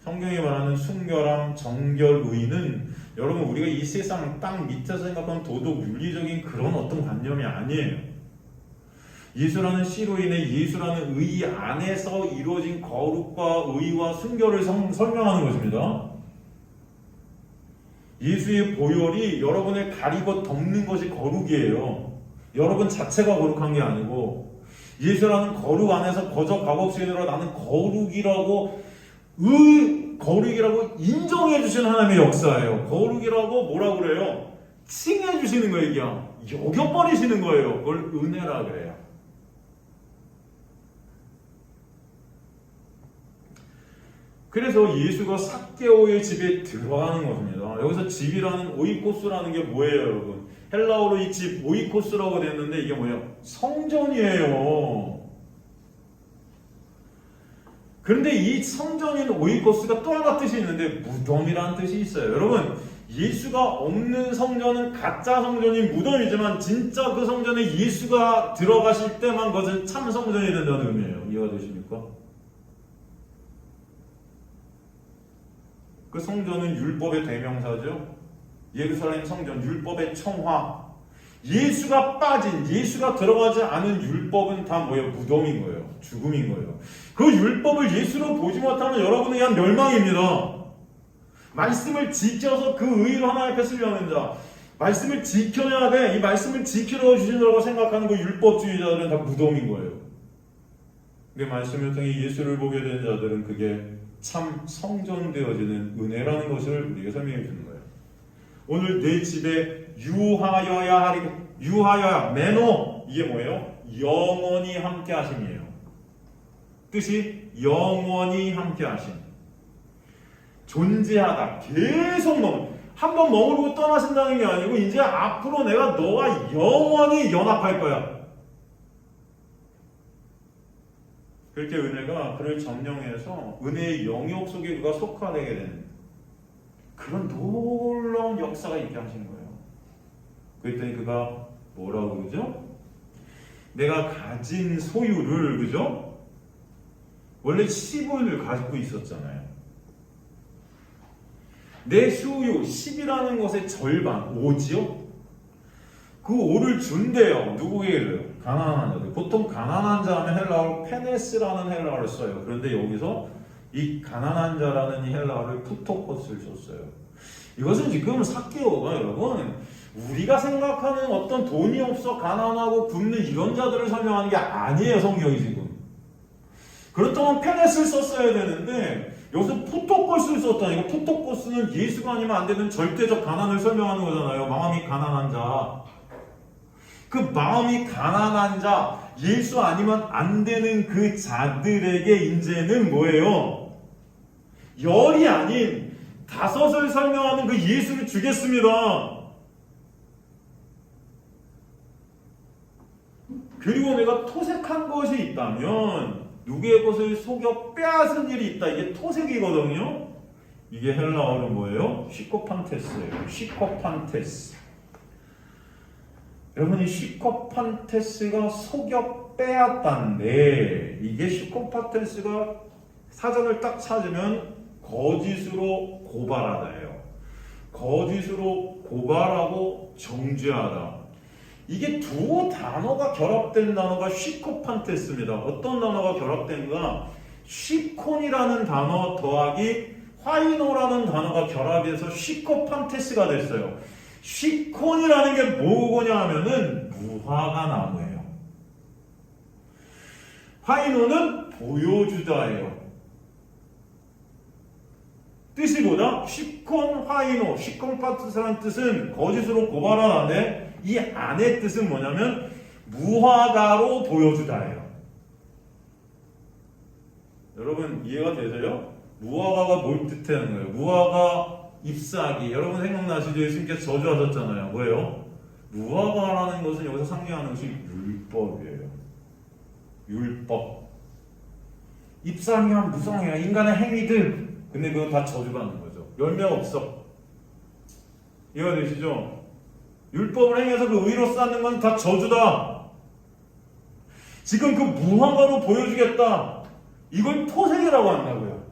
성경이 말하는 순결함, 정결, 의는 여러분 우리가 이 세상 땅 밑에서 생각하는 도덕, 윤리적인 그런 어떤 관념이 아니에요. 예수라는 씨로 인해 예수라는 의 안에서 이루어진 거룩과 의와 순결을 설명하는 것입니다. 예수의 보혈이 여러분을 가리고 덮는 것이 거룩이에요. 여러분 자체가 거룩한 게 아니고 예수라는 거룩 안에서 거저 값없이로 나는 거룩이라고 거룩이라고 인정해 주시는 하나님의 역사예요. 거룩이라고 뭐라 그래요? 칭해 주시는 거예요. 여겨버리시는 거예요. 그걸 은혜라 그래요. 그래서 예수가 삭개오의 집에 들어가는 것입니다. 여기서 집이라는 오이코스라는 게 뭐예요, 여러분? 헬라어로 이 집 오이코스라고 됐는데 이게 뭐예요? 성전이에요. 그런데 이 성전인 오이코스가 또 하나 뜻이 있는데 무덤이라는 뜻이 있어요. 여러분, 예수가 없는 성전은 가짜 성전인 무덤이지만 진짜 그 성전에 예수가 들어가실 때만 그것은 참 성전이 된다는 의미예요. 이해가 되십니까? 그 성전은 율법의 대명사죠. 예루살렘 성전, 율법의 청화. 예수가 빠진, 예수가 들어가지 않은 율법은 다 뭐예요? 무덤인 거예요. 죽음인 거예요. 그 율법을 예수로 보지 못하면 여러분은 그냥 멸망입니다. 말씀을 지켜서 그 의로 하나님 앞에 쓰려는 자, 말씀을 지켜야 돼. 이 말씀을 지키러 주신다고 생각하는 그 율법주의자들은 다 무덤인 거예요. 근데 말씀을 통해 예수를 보게 된 자들은 그게 참 성전되어지는 은혜라는 것을 우리에게 설명해 주는 거예요. 오늘 내 집에 유하여야 하리, 유하여야, 메노, 이게 뭐예요? 영원히 함께 하심이에요. 뜻이 영원히 함께 하심. 존재하다, 계속 한번 머무르고 떠나신다는 게 아니고 이제 앞으로 내가 너와 영원히 연합할 거야. 그렇게 은혜가 그를 점령해서 은혜의 영역 속에 그가 속하되게 되는 그런 놀라운 역사가 있게 하신 거예요. 그랬더니 그가 뭐라고 그러죠? 내가 가진 소유를, 그죠? 원래 10을 가지고 있었잖아요. 내 소유 10이라는 것의 절반 5지요? 그 5를 준대요. 누구에게요? 가난한 자들. 보통 가난한 자 하면 헬라어로 페네스라는 헬라어를 써요. 그런데 여기서 이 가난한 자라는 이 헬라어를 푸토코스를 썼어요. 이것은 지금 사케오가 여러분 우리가 생각하는 어떤 돈이 없어 가난하고 굶는 이런 자들을 설명하는 게 아니에요. 성경이 지금. 그렇다면 페네스를 썼어야 되는데 여기서 푸토코스를 썼다니까. 푸토코스는 예수가 아니면 안 되는 절대적 가난을 설명하는 거잖아요. 마음이 가난한 자. 그 마음이 가난한 자, 예수 아니면 안 되는 그 자들에게 이제는 뭐예요? 열이 아닌 5을 설명하는 그 예수를 주겠습니다. 그리고 내가 토색한 것이 있다면 누구의 것을 속여 빼앗은 일이 있다. 이게 토색이거든요. 이게 헬라어로 뭐예요? 시코판테스예요. 시코판테스. 여러분이 시코판테스가 속여 빼앗다는데 이게 시코판테스가 사전을 딱 찾으면 거짓으로 고발하다예요. 거짓으로 고발하고 정죄하다. 이게 두 단어가 결합된 단어가 시코판테스입니다. 어떤 단어가 결합된가? 시콘이라는 단어 더하기 화이노라는 단어가 결합해서 시코판테스가 됐어요. 시콘이라는 게 뭐냐 하면은 무화과 나무예요. 화이노는 보여주다예요. 뜻이 뭐다? 시콘 화이노, 시콘파트스라는 뜻은 거짓으로 고발하는데 이 안의 뜻은 뭐냐면 무화과로 보여주다예요. 여러분 이해가 되세요? 무화과가 뭘 뜻하는 거예요? 무화과 잎사귀. 여러분 생각나시죠? 예수님께서 저주하셨잖아요. 뭐예요? 무화과라는 것은 여기서 상징하는 것이 율법이에요. 율법. 잎사귀가 무성해요. 인간의 행위들. 근데 그건 다 저주받는 거죠. 열매가 없어. 이해가 되시죠? 율법을 행해서 그 의로 쌓는 건 다 저주다. 지금 그 무화과로 보여주겠다. 이걸 토색이라고 한다고요.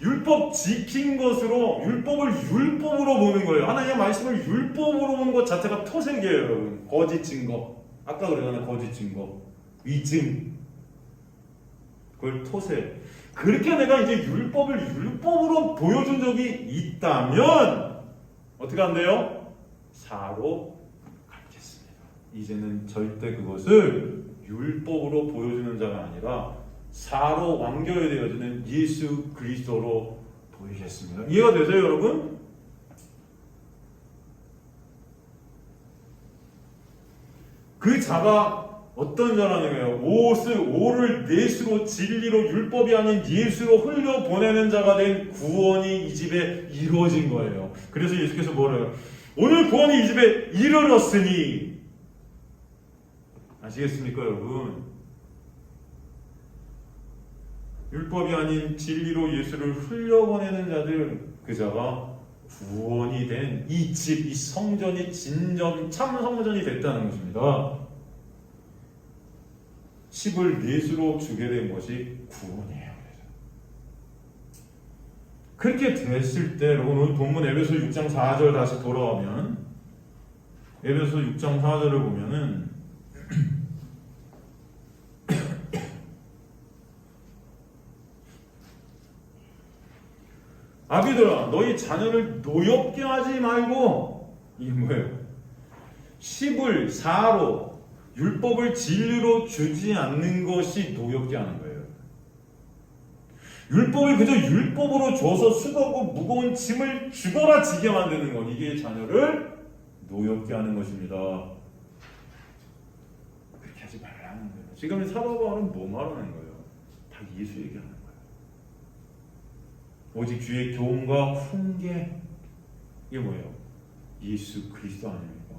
율법 지킨 것으로 율법을 율법으로 보는 거예요. 하나님의 말씀을 율법으로 보는 것 자체가 토색이에요. 여러분. 거짓 증거. 아까 그러잖아요. 거짓 증거. 위증. 그걸 토색. 그렇게 내가 이제 율법을 율법으로 보여준 적이 있다면 어떻게 한대요? 사로 갚겠습니다. 이제는 절대 그것을 율법으로 보여주는 자가 아니라 사로 완결되어지는 예수 그리스도로 보이겠습니다. 이해가 되세요, 여러분? 그 자가 어떤 자라는 거예요? 오를 예수로 진리로 율법이 아닌 예수로 흘려 보내는 자가 된 구원이 이 집에 이루어진 거예요. 그래서 예수께서 뭐래요? 오늘 구원이 이 집에 이르렀으니 아시겠습니까, 여러분? 율법이 아닌 진리로 예수를 흘려보내는 자들, 그 자가 구원이 된 이 집, 이 성전이 진정 참 성전이 됐다는 것입니다. 10을 예수로 주게 된 것이 구원이에요. 그렇게 됐을 때 여러분 오늘 본문 에베소 6장 4절 다시 돌아오면 에베소 6장 4절을 보면은 아비들아 너희 자녀를 노엽게 하지 말고 이게 뭐예요? 십을 사로 율법을 진리로 주지 않는 것이 노엽게 하는 거예요. 율법이 그저 율법으로 줘서 수고하고 무거운 짐을 죽어라 지게 만드는 것, 이게 자녀를 노엽게 하는 것입니다. 그렇게 하지 말라는 거예요. 지금 사도 바울은 뭐 말하는 거예요? 다 예수 얘기하는 거예요. 오직 주의 교훈과 훈계, 이게 뭐예요? 예수 그리스도 아닙니까?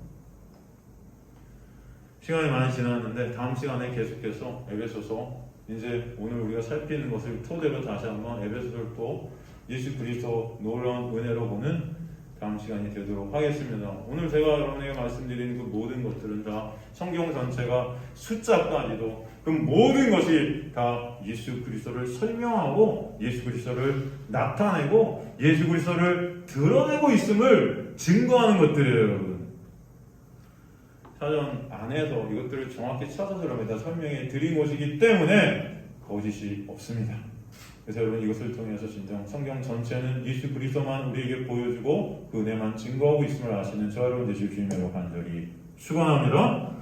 시간이 많이 지났는데 다음 시간에 계속해서 에베소서, 이제 오늘 우리가 살피는 것을 토대로 다시 한번 에베소서를 또 예수 그리스도 놀라운 은혜로 보는 다음 시간이 되도록 하겠습니다. 오늘 제가 여러분에게 말씀드린 그 모든 것들은 다 성경 전체가 숫자까지도 그 모든 것이 다 예수 그리스도를 설명하고 예수 그리스도를 나타내고 예수 그리스도를 드러내고 있음을 증거하는 것들이에요, 여러분. 사전 안에서 이것들을 정확히 찾아서 여러분에게 설명해 드린 것이기 때문에 거짓이 없습니다. 그래서 여러분 이것을 통해서 진정 성경 전체는 예수 그리스도만 우리에게 보여주고 그 은혜만 증거하고 있음을 아시는 저 여러분 되실 주님으로 간절히 축원합니다.